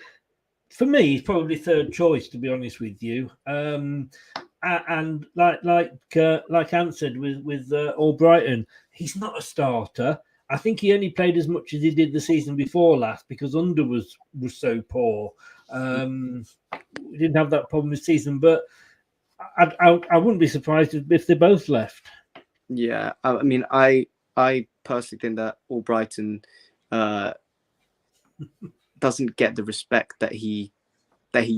for me, he's probably third choice, to be honest with you. And like Ant said with Albrighton, he's not a starter. I think he only played as much as he did the season before last because Under was so poor. We didn't have that problem this season, but I wouldn't be surprised if they both left. Yeah, I mean, I personally think that Albrighton doesn't get the respect that he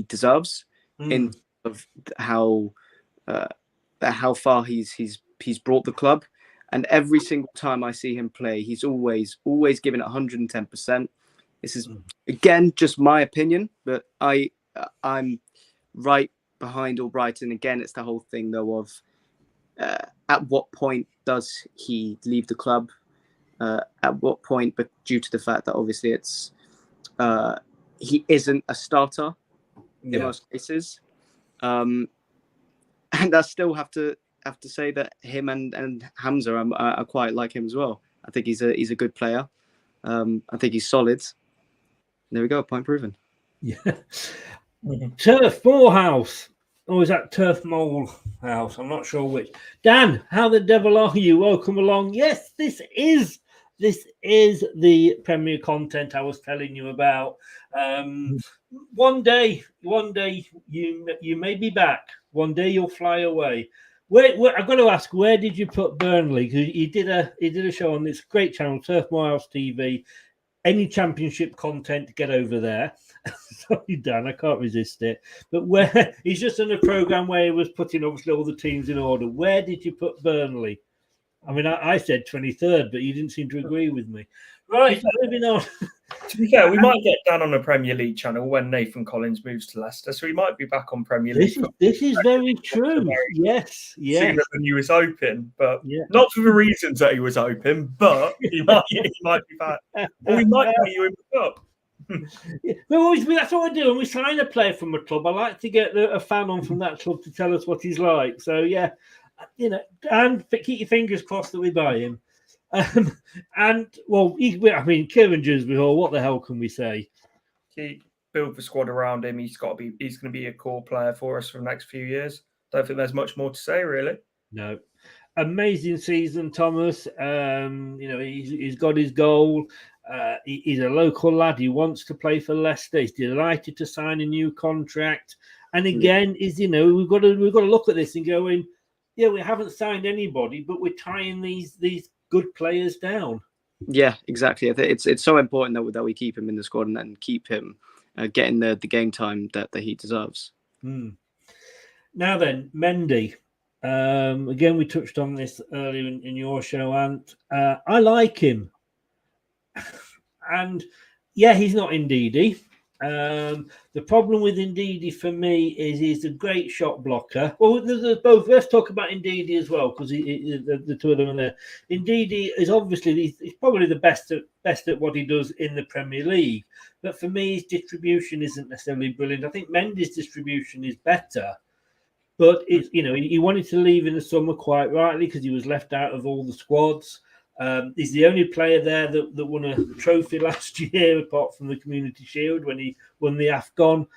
deserves in of how far he's brought the club. And every single time I see him play, he's always giving it 110%. This is again just my opinion, but I'm right behind Albrighton. Again, it's the whole thing though of at what point does he leave the club? At what point? But due to the fact that obviously it's he isn't a starter in most cases, and I still have to say that him and Hamza I quite like him as well. I think he's a good player. I think he's solid. There we go, point proven. Yeah. Turf Moorhouse. Or is that Turf Mole House? I'm not sure which. Dan, how the devil are you? Welcome along. Yes, this is the Premier content I was telling you about. One day you may be back. One day you'll fly away. Where I've got to ask, where did you put Burnley? Because he did a show on this great channel, Turf Moorhouse TV. Any championship content, get over there. Sorry, Dan, I can't resist it. But where he's just done a program where he was putting obviously all the teams in order. Where did you put Burnley? I mean, I said 23rd, but you didn't seem to agree with me. Right, moving on. To be fair, we might get Dan on a Premier League channel when Nathan Collins moves to Leicester, so he might be back on Premier League. This is very true. Yes. Sooner than he was hoping, but not for the reasons that he was hoping. But he might be back, or we might put you in the cup. That's what I do. When we sign a player from a club, I like to get a fan on from that club to tell us what he's like. So yeah, and keep your fingers crossed that we buy him. And well, Kieran Dewsbury, what the hell can we say? Build the squad around him. He's going to be a core player for us for the next few years. Don't think there's much more to say, really. No, amazing season, Thomas. He's got his goal. He's a local lad. He wants to play for Leicester. He's delighted to sign a new contract. And again, we've got to look at this and going, we haven't signed anybody, but we're tying these good players down. Yeah, exactly. I think it's so important that we keep him in the squad and keep him getting the game time that he deserves. Now then, Mendy. Again, we touched on this earlier in your show, Ant. I like him. And he's not Ndidi. The problem with Ndidi for me is he's a great shot blocker. Well, there's both. Let's talk about Ndidi as well, because the two of them are there. Ndidi is obviously he's probably the best at what he does in the Premier League. But for me, his distribution isn't necessarily brilliant. I think Mendy's distribution is better. But it's, he wanted to leave in the summer quite rightly because he was left out of all the squads. He's the only player there that won a trophy last year, apart from the Community Shield when he won the AFCON.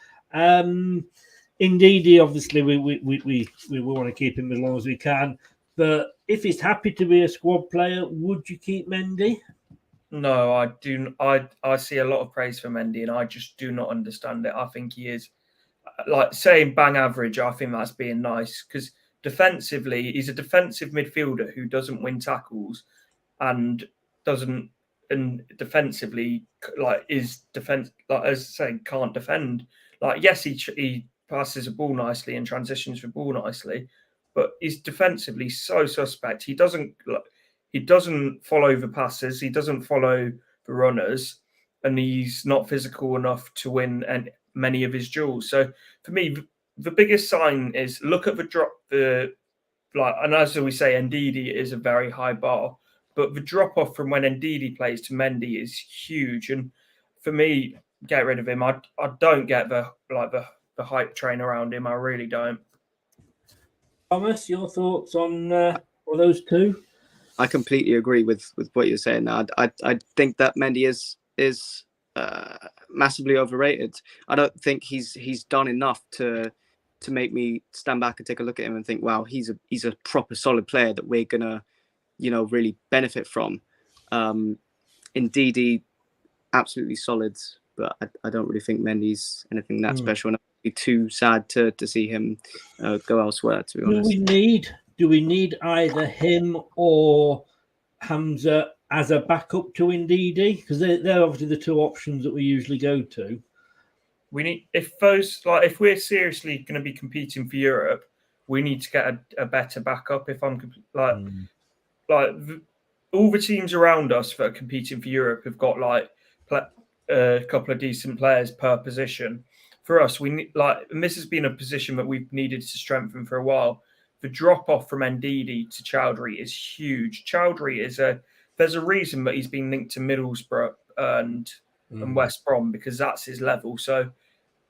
Indeed, obviously, we want to keep him as long as we can. But if he's happy to be a squad player, would you keep Mendy? No, I do. I see a lot of praise for Mendy, and I just do not understand it. I think he is, like saying bang average. I think that's being nice because defensively, he's a defensive midfielder who doesn't win tackles. And defensively, like is defense, like as I say, can't defend. Like yes, he passes a ball nicely and transitions the ball nicely, but he's defensively so suspect. He doesn't follow the passes. He doesn't follow the runners, and he's not physical enough to win many of his duels. So for me, the biggest sign is look at and as we say, Ndidi is a very high bar. But the drop-off from when Ndidi plays to Mendy is huge. And for me, get rid of him. I don't get the hype train around him. I really don't. Thomas, your thoughts on those two? I completely agree with what you're saying. I think that Mendy is massively overrated. I don't think he's done enough to make me stand back and take a look at him and think, wow, he's a proper solid player that we're gonna really benefit from. Ndidi, absolutely solid, but I don't really think Mendy's anything that special, and I'd be too sad to see him go elsewhere, to be honest. Do we need either him or Hamza as a backup to Ndidi? Because they're obviously the two options that we usually go to. We need if we're seriously going to be competing for Europe, we need to get a better backup. If I'm all the teams around us that are competing for Europe have got a couple of decent players per position. For us, we need and this has been a position that we've needed to strengthen for a while. The drop off from Ndidi to Chowdhury is huge. Chowdhury there's a reason that he's been linked to Middlesbrough and West Brom, because that's his level. So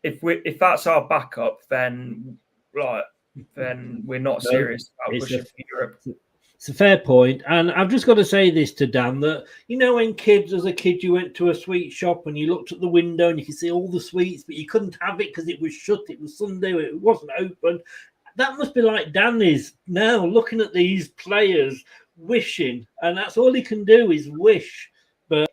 if that's our backup, then we're not serious about pushing for Europe. It's a fair point. And I've just got to say this to Dan, that, when as a kid, you went to a sweet shop and you looked at the window and you could see all the sweets, but you couldn't have it because it was shut. It was Sunday. It wasn't open. That must be like Dan is now, looking at these players, wishing. And that's all he can do is wish. But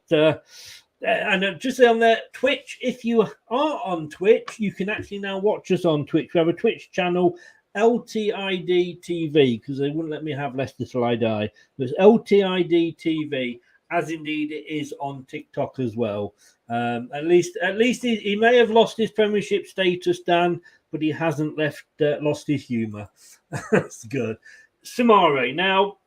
and just on there, Twitch, if you are on Twitch, you can actually now watch us on Twitch. We have a Twitch channel, LTIDtv, because they wouldn't let me have Leicester till I die. There's LTIDtv, as indeed it is on TikTok as well. At least he may have lost his Premiership status, Dan, but he hasn't lost his humour. That's good. Samari, now,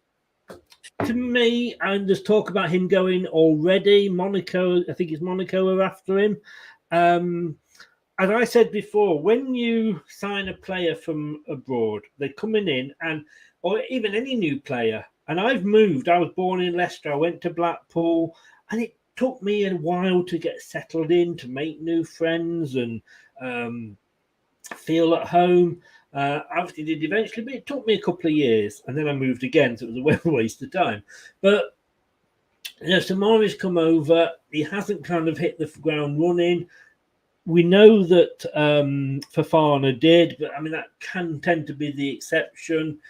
to me, and there's talk about him going already. Monaco, I think it's Monaco are after him. As I said before, when you sign a player from abroad, they're coming in, or even any new player. And I've moved. I was born in Leicester. I went to Blackpool, and it took me a while to get settled in, to make new friends and feel at home. Obviously did eventually, but it took me a couple of years, and then I moved again, so it was a waste of time. But Samari's come over. He hasn't kind of hit the ground running. We know that Fofana did, but I mean, that can tend to be the exception.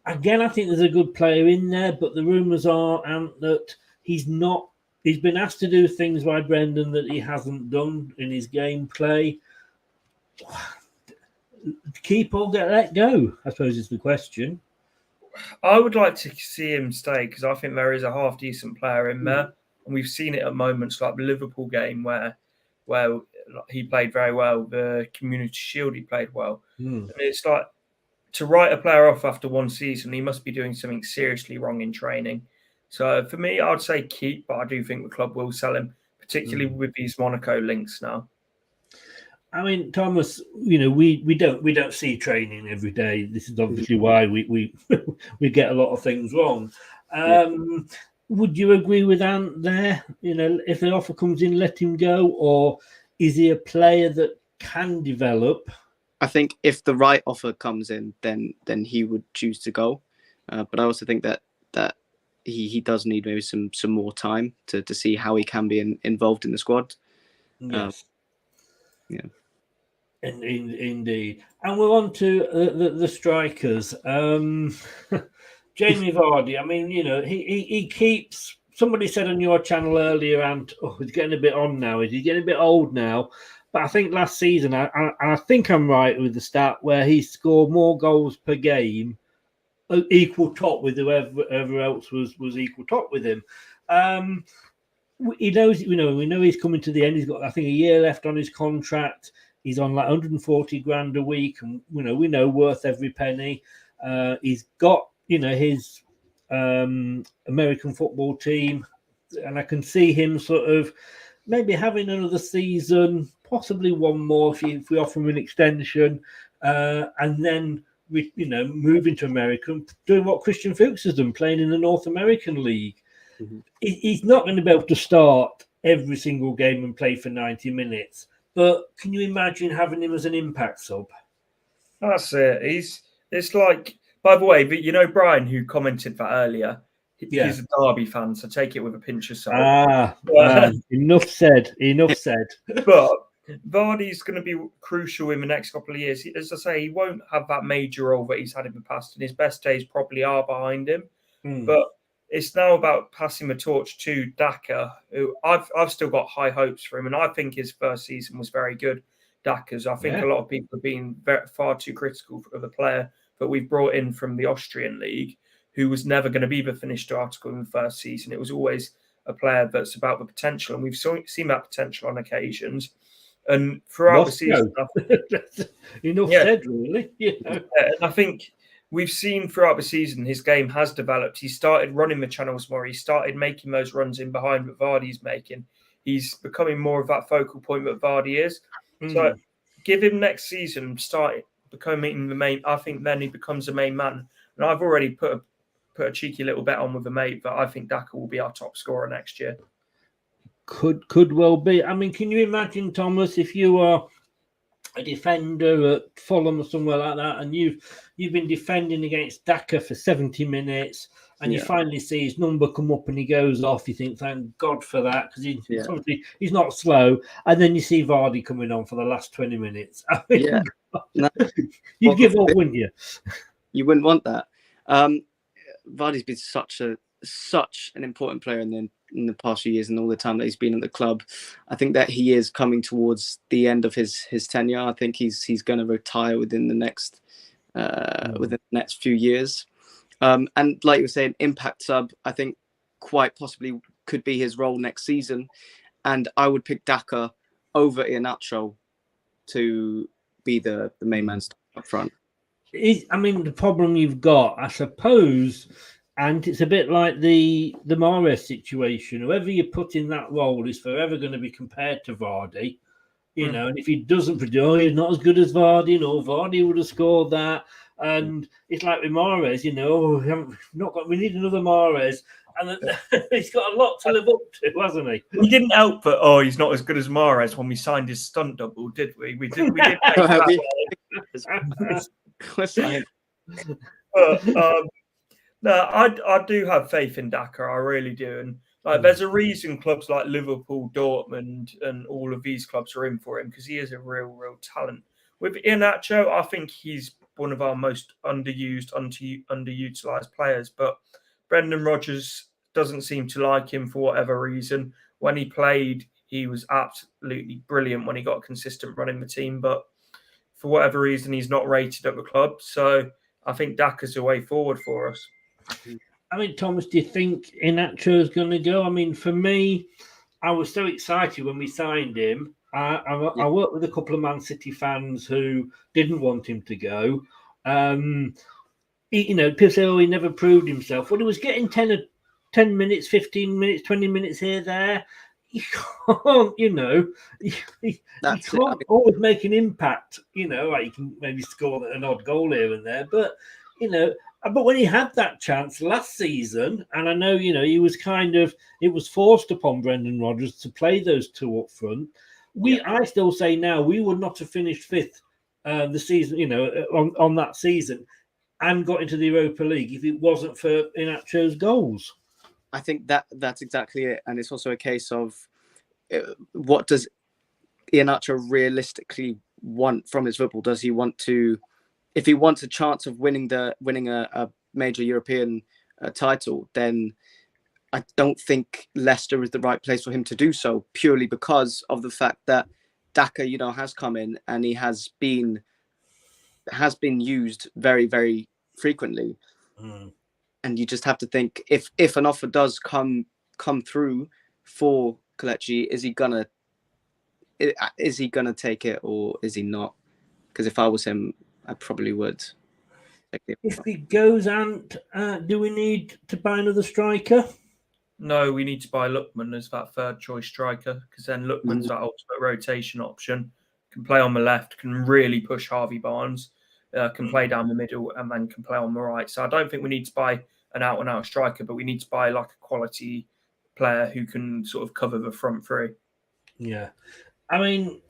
Again, I think there's a good player in there, but the rumours are that he's been asked to do things by Brendan that he hasn't done in his gameplay. Keep or get let go, I suppose, is the question. I would like to see him stay, because I think there is a half decent player in there, and we've seen it at moments like the Liverpool game where he played very well. The Community Shield, he played well. And it's like, to write a player off after one season, he must be doing something seriously wrong in training. So for me, I'd say keep, but I do think the club will sell him, particularly with these Monaco links now. I mean, Thomas, we don't see training every day. This is obviously why we we get a lot of things wrong. Would you agree with Ant there? If an offer comes in, let him go, or is he a player that can develop? I think if the right offer comes in, then he would choose to go. But I also think that he does need maybe some more time to see how he can be involved in the squad. Yes. Yeah. Indeed. And we're on to the strikers. Jamie Vardy, I mean, he keeps... Somebody said on your channel earlier, and he's getting a bit on now. Is he getting a bit old now? But I think last season, I think I'm right with the stat, where he scored more goals per game, equal top with whoever else was equal top with him. He knows, we know he's coming to the end. He's got, I think, a year left on his contract. He's on like 140 grand a week, and we know worth every penny. He's got his American football team, and I can see him sort of maybe having another season, possibly one more if we offer him an extension, and then moving to America, doing what Christian Fuchs has done, playing in the North American League. Mm-hmm. He's not going to be able to start every single game and play for 90 minutes. But can you imagine having him as an impact sub? That's it. It's like, by the way, Brian, who commented that earlier, he's a Derby fan, so take it with a pinch of salt. Enough said. But Vardy's going to be crucial in the next couple of years. As I say, he won't have that major role that he's had in the past, and his best days probably are behind him. But it's now about passing the torch to Daka, who I've still got high hopes for him, and I think his first season was very good. Daka's. I think a lot of people have been far too critical of the player that we've brought in from the Austrian league, who was never going to be the finished article in the first season. It was always a player that's about the potential, and we've seen that potential on occasions. And throughout the season, said, really. And I think we've seen throughout the season his game has developed. He started running the channels more. He started making those runs in behind that Vardy's making. He's becoming more of that focal point that Vardy is. So give him next season, start becoming the main. I think then he becomes the main man. And I've already put a cheeky little bet on with a mate that I think Daka will be our top scorer next year. Could well be. I mean, can you imagine, Thomas, if you are a defender at Fulham or somewhere like that, and you've been defending against Daka for 70 minutes, and you finally see his number come up and he goes off, you think, thank God for that, because obviously he's not slow, and then you see Vardy coming on for the last 20 minutes. I mean, you'd give up, wouldn't you? You wouldn't want that. Vardy's been such an important player in the past few years, and all the time that he's been at the club. I think that he is coming towards the end of his tenure. I think he's going to retire within the next few years. And like you were saying, impact sub, I think quite possibly could be his role next season. And I would pick Daka over Iheanacho to be the main man up front. I mean, the problem you've got, I suppose, and it's a bit like the Mahrez situation. Whoever you put in that role is forever going to be compared to Vardy, and if he doesn't produce, he's not as good as Vardy. Vardy would have scored that. And it's like with Mahrez, we need another Mahrez. And he's got a lot to live up to, hasn't he? We didn't help but, he's not as good as Mahrez when we signed his stunt double, did we? We did. No, I do have faith in Daka. I really do. And there's a reason clubs like Liverpool, Dortmund, and all of these clubs are in for him, because he is a real talent. With Iheanacho, I think he's one of our most underutilized players. But Brendan Rodgers doesn't seem to like him for whatever reason. When he played, he was absolutely brilliant when he got consistent running the team. But for whatever reason, he's not rated at the club. So I think Daka's the way forward for us. I mean, Thomas, do you think Iheanacho is going to go? I mean, for me, I was so excited when we signed him. I worked with a couple of Man City fans who didn't want him to go. People say, he never proved himself. Well, he was getting 10 minutes, 15 minutes, 20 minutes here, there. you can't, you can't always make an impact. Like you can maybe score an odd goal here and there, but but when he had that chance last season, and I know he was it was forced upon Brendan Rodgers to play those two up front. I still say now we would not have finished fifth the season, on that season, and got into the Europa League if it wasn't for Inacho's goals. I think that's exactly it, and it's also a case of what does Iheanacho realistically want from his football? Does he want to, if he wants a chance of winning a major European title, then I don't think Leicester is the right place for him to do so, purely because of the fact that Daka, has come in and he has been used very, very frequently. And you just have to think, if an offer does come through for Kelechi, is he gonna take it or is he not? Because if I was him, I probably would. If he goes, and do we need to buy another striker? No, we need to buy Lookman as that third choice striker, because then Lookman's that ultimate rotation option. Can play on the left, can really push Harvey Barnes, can play down the middle, and then can play on the right. So I don't think we need to buy an out-and-out striker, but we need to buy like a quality player who can sort of cover the front three. Yeah. I mean,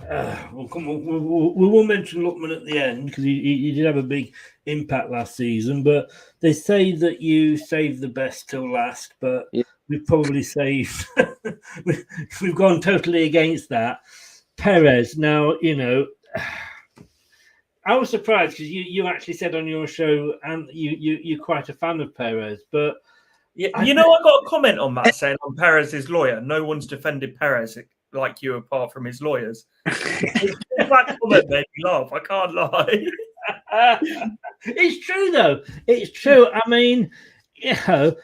we will mention Lookman at the end because he did have a big impact last season, but they say that you save the best till last, but we've probably saved... we've gone totally against that. Perez, now, I was surprised because you actually said on your show, and you're quite a fan of Perez, but I got a comment on that saying on Perez's lawyer, no one's defended Perez like you apart from his lawyers. That comment made me laugh. I can't lie. It's true though. It's true. I mean, I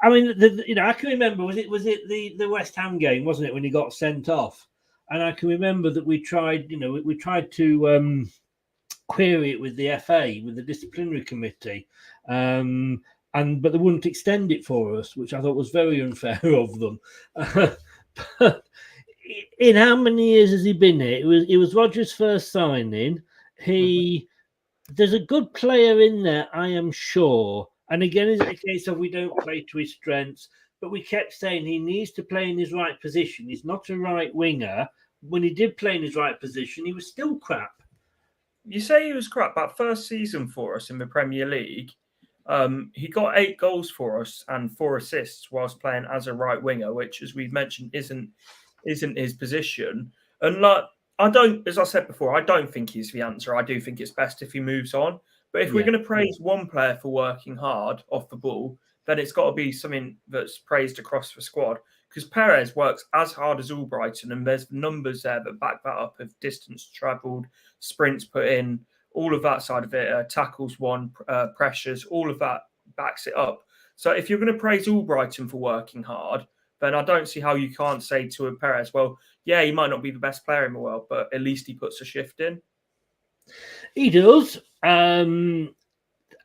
can remember was it the West Ham game, wasn't it, when he got sent off? And I can remember that we tried to query it with the FA, with the disciplinary committee, but they wouldn't extend it for us, which I thought was very unfair of them. But in how many years has he been here? It was Rodgers' first signing. There's a good player in there, I am sure. And again, it's a case of we don't play to his strengths, but we kept saying he needs to play in his right position. He's not a right winger. When he did play in his right position, he was still crap. You say he was crap, but first season for us in the Premier League, he got 8 goals for us and 4 assists whilst playing as a right winger, which, as we've mentioned, isn't his position. And as I said before, I don't think he's the answer. I do think it's best if he moves on. But if we're going to praise one player for working hard off the ball, then it's got to be something that's praised across the squad. Because Perez works as hard as Albrighton, and there's numbers there that back that up of distance travelled, sprints put in, all of that side of it, tackles won, pressures, all of that backs it up. So if you're going to praise Albrighton for working hard, then I don't see how you can't say to a Perez, well, yeah, he might not be the best player in the world, but at least he puts a shift in. He does. And,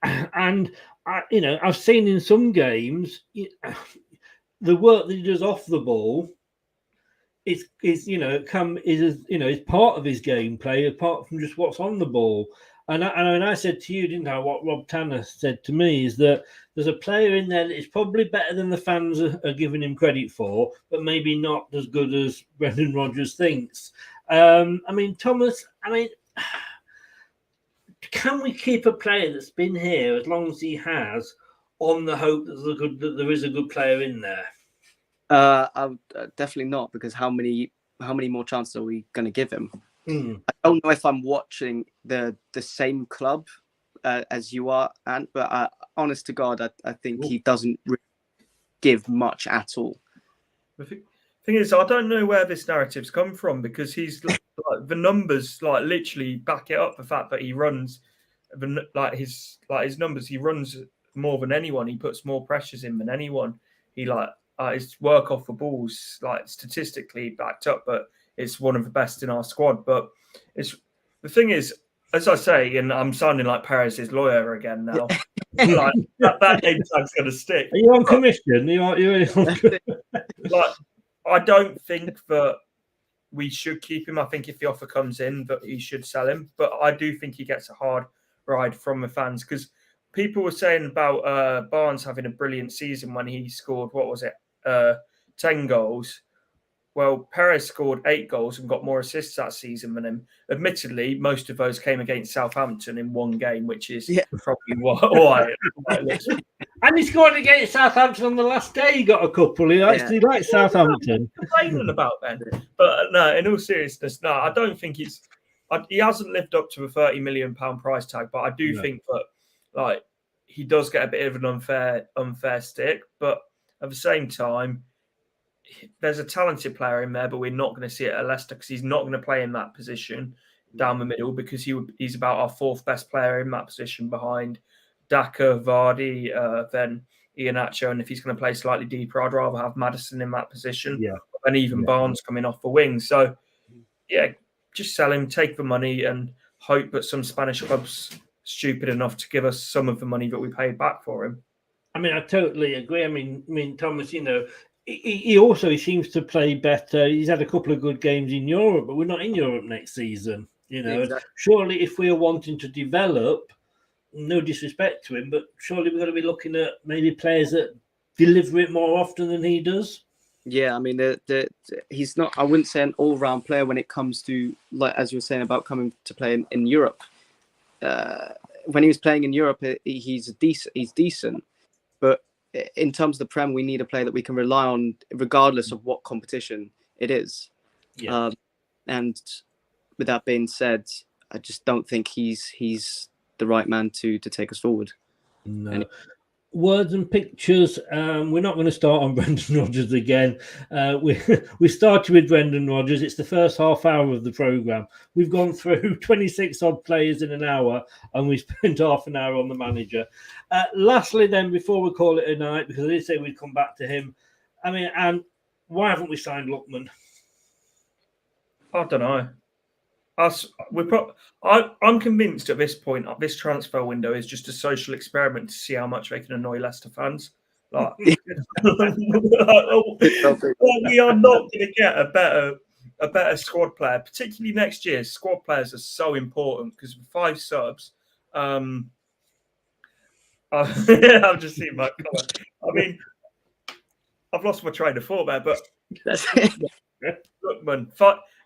I've seen in some games, the work that he does off the ball is part of his gameplay, apart from just what's on the ball. And I said to you, didn't I, what Rob Tanner said to me is that there's a player in there that is probably better than the fans are giving him credit for, but maybe not as good as Brendan Rodgers thinks. Thomas, can we keep a player that's been here as long as he has on the hope that there is a good player in there? Definitely not, because how many more chances are we going to give him? I don't know if I'm watching the same club as you are, Ant, but honest to God, I think he doesn't really give much at all. The thing is, I don't know where this narrative's come from, because he's the numbers literally back it up. The fact that he runs his numbers, he runs more than anyone. He puts more pressures in than anyone. He his work off the balls statistically backed up, but it's one of the best in our squad. But the thing is, as I say, and I'm sounding like Perez's lawyer again now. That name tag's going to stick. Are you on commission? I don't think that we should keep him. I think if the offer comes in, that he should sell him. But I do think he gets a hard ride from the fans, because people were saying about Barnes having a brilliant season when he scored, 10 goals. Well, Perez scored 8 goals and got more assists that season than him. Admittedly, most of those came against Southampton in one game, which is probably why it looks. And he scored against Southampton on the last day. He got a couple. He likes Southampton. Complaining about then, but no. In all seriousness, no. I don't think he hasn't lived up to the £30 million price tag. But I do think that he does get a bit of an unfair stick. But at the same time, there's a talented player in there, but we're not going to see it at Leicester, because he's not going to play in that position down the middle, because he's about our 4th best player in that position behind Daka, Vardy, then Iheanacho. And if he's going to play slightly deeper, I'd rather have Maddison in that position and even Barnes coming off the wing. So, just sell him, take the money, and hope that some Spanish club's stupid enough to give us some of the money that we paid back for him. I mean, I totally agree. I mean, Thomas, he seems to play better. He's had a couple of good games in Europe, but we're not in Europe next season. Exactly. Surely if we're wanting to develop, no disrespect to him, but surely we're going to be looking at maybe players that deliver it more often than he does. Yeah, I mean, he's not, I wouldn't say an all-round player when it comes to, like, as you were saying about coming to play in Europe. When he was playing in Europe, he's decent. But in terms of the Prem, we need a player that we can rely on regardless of what competition it is. Yeah. And with that being said, I just don't think he's the right man to take us forward. No. Words and pictures. We're not going to start on Brendan Rodgers again. We started with Brendan Rodgers. It's the first half hour of the programme. We've gone through 26 odd players in an hour, and we spent half an hour on the manager. Lastly, then, before we call it a night, because I did say we'd come back to him. I mean, and why haven't we signed Lookman? I don't know. I'm convinced at this point, this transfer window is just a social experiment to see how much they can annoy Leicester fans. Like, we are not going to get a better squad player, particularly next year. Squad players are so important, because with 5 subs, I've just seen my comment. I mean, I've lost my train of thought there, but Lookman.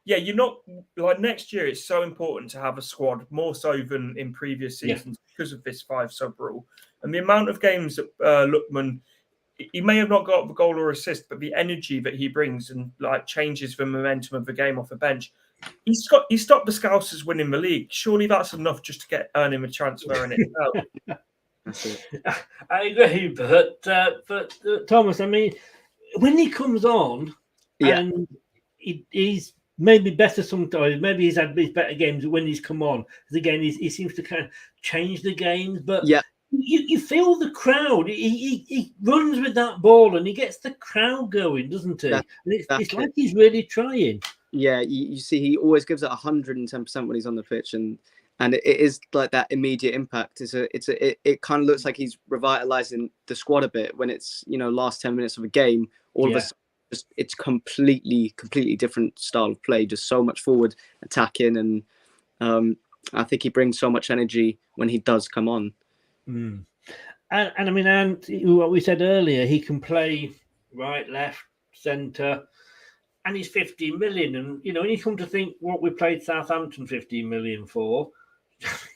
You're not like next year. It's so important to have a squad more so than in previous seasons because of this 5 sub rule and the amount of games that Lookman. He may have not got the goal or assist, but the energy that he brings and like changes the momentum of the game off the bench. He stopped the Scousers winning the league. Surely that's enough just to earn him a transfer in itself. I agree, but Thomas, I mean, when he comes on, and he's maybe better sometimes. Maybe he's had his better games when he's come on. Because again, he seems to kind of change the games. But you feel the crowd. He runs with that ball and he gets the crowd going, doesn't he? It's like he's really trying. Yeah, you see, he always gives it 110% when he's on the pitch, and it is like that immediate impact. It kind of looks like he's revitalizing the squad a bit when it's last 10 minutes of a game. All of a sudden, it's completely different style of play, just so much forward attacking, and I think he brings so much energy when he does come on. And I mean, and what we said earlier, he can play right, left, centre, and he's 15 million. And when you come to think what we played Southampton 15 million for,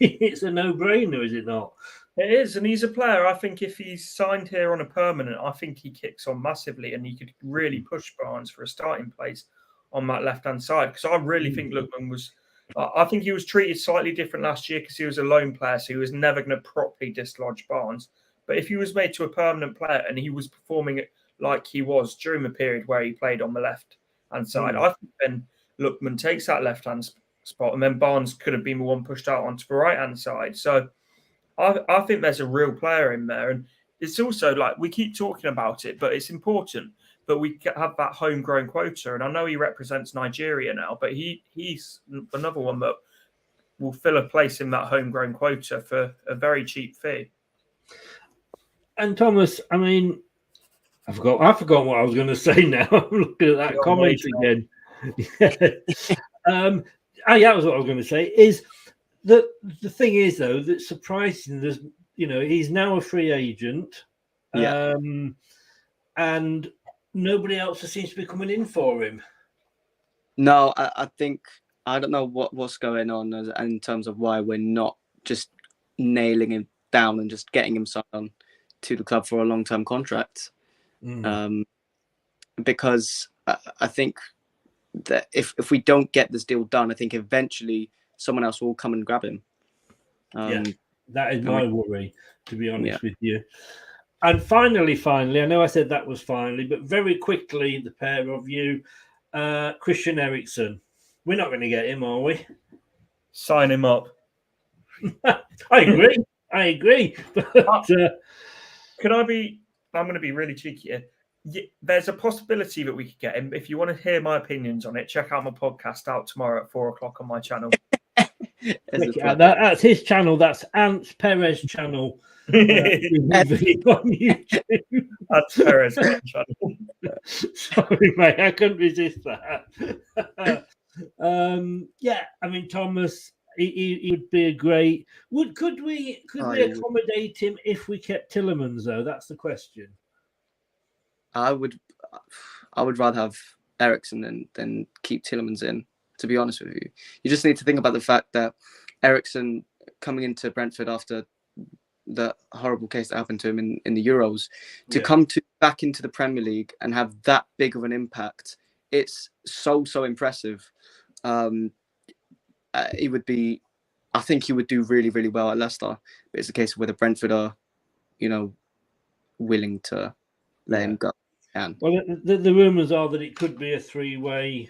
it's a no-brainer, is it not? It is, and he's a player. I think if he's signed here on a permanent, I think he kicks on massively, and he could really push Barnes for a starting place on that left-hand side. Because I really think Lookman was. I think he was treated slightly different last year because he was a loan player, so he was never going to properly dislodge Barnes. But if he was made to a permanent player and he was performing like he was during the period where he played on the left-hand side, I think then Lookman takes that left-hand spot, and then Barnes could have been the one pushed out onto the right-hand side. So I think there's a real player in there. And it's also like we keep talking about it, but it's important that we have that homegrown quota. And I know he represents Nigeria now, but he's another one that will fill a place in that homegrown quota for a very cheap fee. And Thomas, I mean, I forgot what I was going to say now. I'm looking at that comment again. That was what I was going to say. Is the thing is though that's surprising. There's he's now a free agent, and nobody else seems to be coming in for him. No, I think I don't know what's going on in terms of why we're not just nailing him down and just getting him signed on to the club for a long-term contract. Because I think that if we don't get this deal done, I think eventually someone else will come and grab him. That is my worry, to be honest with you. And finally, I know I said that was finally, but very quickly, the pair of you, Christian Eriksen. We're not going to get him, are we? Sign him up. I agree. But, I'm going to be really cheeky here. There's a possibility that we could get him. If you want to hear my opinions on it, check out my podcast out tomorrow at 4:00 on my channel. That's his channel. That's Ants Perez channel. On YouTube. Ants Perez channel. Sorry, mate, I couldn't resist that. I mean, Thomas, he would be a great. Could we accommodate him if we kept Tielemans though? That's the question. I would rather have Eriksen than keep Tielemans in. To be honest with you, you just need to think about the fact that Eriksen coming into Brentford after the horrible case that happened to him in the Euros, to come back into the Premier League and have that big of an impact, it's so impressive. He would be, I think he would do really, really well at Leicester. But it's a case of whether Brentford are, willing to let him go. Well, the rumours are that it could be a three-way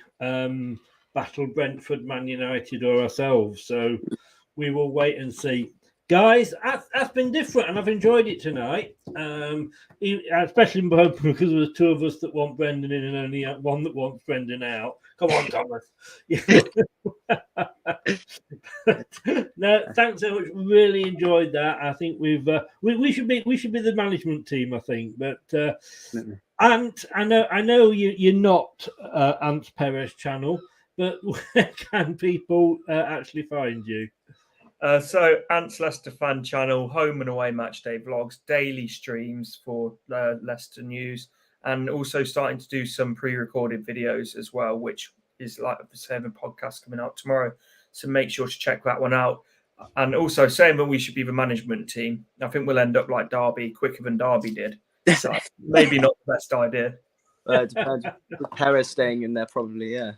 battle: Brentford, Man United, or ourselves. So we will wait and see. Guys, that's been different, and I've enjoyed it tonight. Especially because there was two of us that want Brendan in and only one that wants Brendan out. Come on, Thomas. No, thanks so much. Really enjoyed that. I think we should be the management team. I think, but Ant, I know you're not Ant Perez channel, but where can people actually find you? So Ants Leicester fan channel, home and away match day vlogs, daily streams for Leicester news, and also starting to do some pre-recorded videos as well, which is like the 7 podcast coming out tomorrow. So make sure to check that one out. And also saying that we should be the management team. I think we'll end up like Derby, quicker than Derby did. So maybe not the best idea. It depends. Perez staying in there, probably, yeah.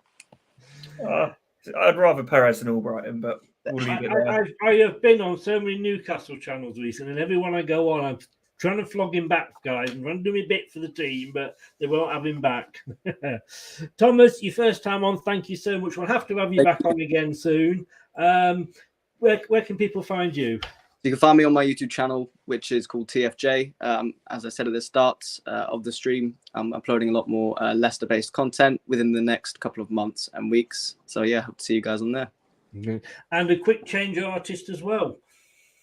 I'd rather Perez than Albrighton, but we'll leave it there. I have been on so many Newcastle channels recently, and everyone I go on, I'm trying to flog him back, guys, and trying to do my bit for the team, but they won't have him back. Thomas, your first time on, thank you so much. We'll have to have you back on again soon. Where can people find you? You can find me on my YouTube channel, which is called TFJ. As I said at the start of the stream, I'm uploading a lot more Leicester-based content within the next couple of months and weeks. So, yeah, hope to see you guys on there. And a quick change artist as well.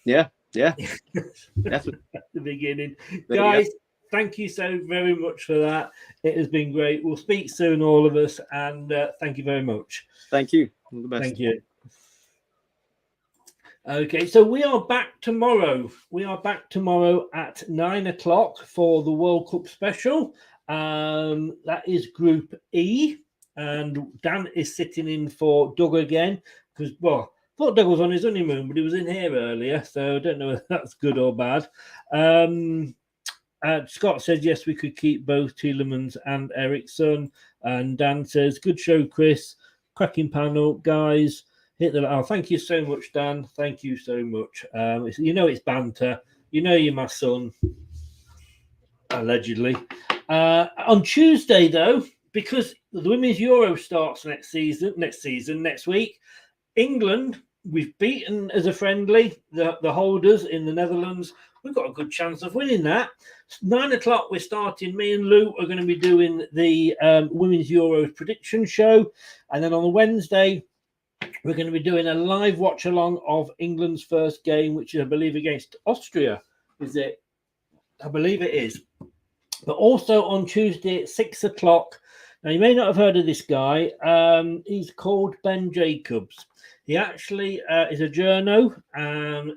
Yeah. Definitely. At the beginning. Guys, thank you so very much for that. It has been great. We'll speak soon, all of us, and thank you very much. Thank you. All the best. Thank you. Okay, so we are back tomorrow. We are back tomorrow at 9 o'clock for the World Cup special. That is Group E, and Dan is sitting in for Doug again because, I thought Doug was on his honeymoon, but he was in here earlier, so I don't know if that's good or bad. Scott says yes, we could keep both Tielemans and Eriksen, and Dan says good show, Chris. Cracking panel, guys. Thank you so much, Dan. Thank you so much. It's banter. You're my son, allegedly. On Tuesday, though, because the Women's Euro starts next week, England, we've beaten as a friendly the holders in the Netherlands. We've got a good chance of winning that. 9 o'clock, we're starting. Me and Lou are going to be doing the Women's Euros prediction show. And then on the Wednesday, we're going to be doing a live watch along of England's first game, which is, I believe, against Austria. Is it? I believe it is. But also on Tuesday at 6 o'clock. Now, you may not have heard of this guy. He's called Ben Jacobs. He actually is a journo.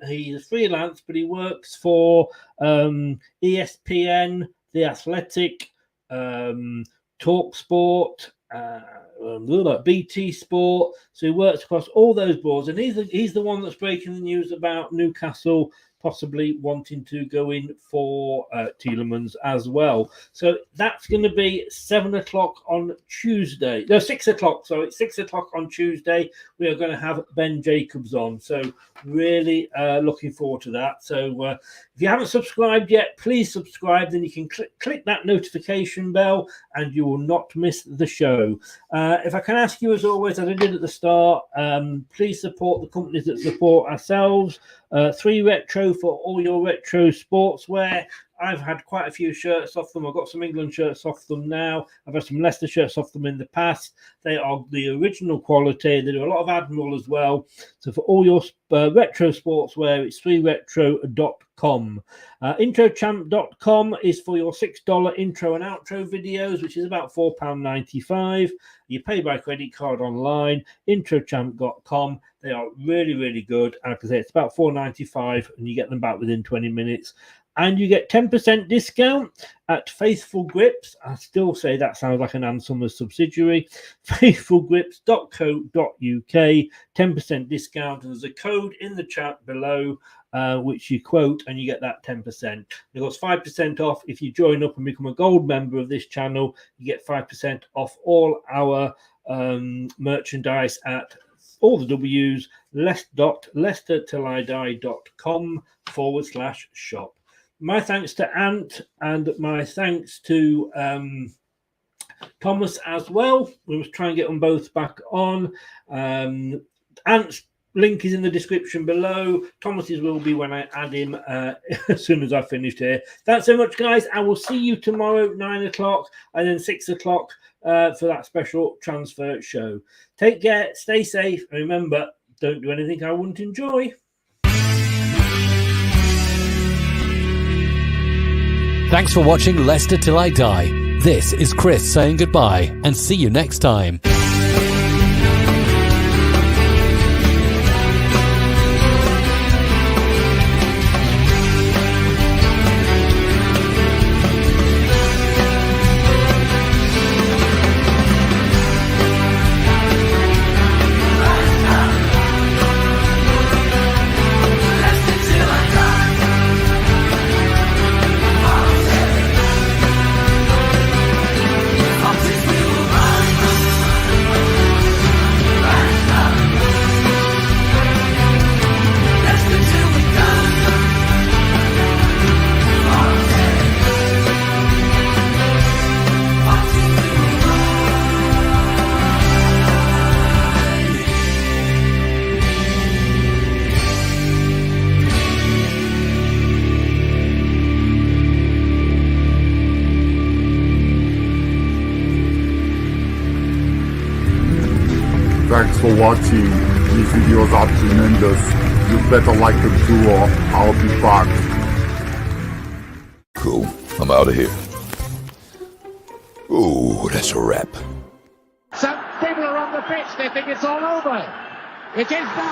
He's freelance, but he works for ESPN, The Athletic, Talk Sport, BT Sport. So he works across all those boards, and he's the one that's breaking the news about Newcastle possibly wanting to go in for Tielemans as well. So that's going to be 7 o'clock on Tuesday. No, 6 o'clock. So it's 6 o'clock on Tuesday. We are going to have Ben Jacobs on. So really looking forward to that. So if you haven't subscribed yet, please subscribe. Then you can click that notification bell and you will not miss the show. If I can ask you, as always, as I did at the start, please support the companies that support ourselves. 3 Retro for all your retro sportswear. I've had quite a few shirts off them. I've got some England shirts off them now. I've had some Leicester shirts off them in the past. They are the original quality. They do a lot of Admiral as well. So for all your retro sportswear, it's 3retro.com. Introchamp.com is for your $6 intro and outro videos, which is about £4.95. You pay by credit card online. Introchamp.com. They are really, really good. And like I say, it's about $4.95, and you get them back within 20 minutes. And you get 10% discount at Faithful Grips. I still say that sounds like an Ann Summers subsidiary. Faithfulgrips.co.uk. 10% discount. And there's a code in the chat below, which you quote, and you get that 10%. It goes 5% off if you join up and become a gold member of this channel. You get 5% off all our merchandise at all the W's, leicester.com/shop. My thanks to Ant, and my thanks to Thomas as well. We must try and get them both back on. Ant's link is in the description below. Thomas's will be when I add him as soon as I've finished here. Thanks so much, guys. I will see you tomorrow, 9 o'clock, and then 6 o'clock for that special transfer show. Take care, stay safe, and remember, don't do anything I wouldn't enjoy. Thanks for watching Leicester Till I Die. This is Chris saying goodbye, and see you next time. Thanks for watching. These videos are tremendous. You better like them too, or I'll be back. Cool. I'm out of here. Ooh, that's a wrap. Some people are on the pitch. They think it's all over. It is now.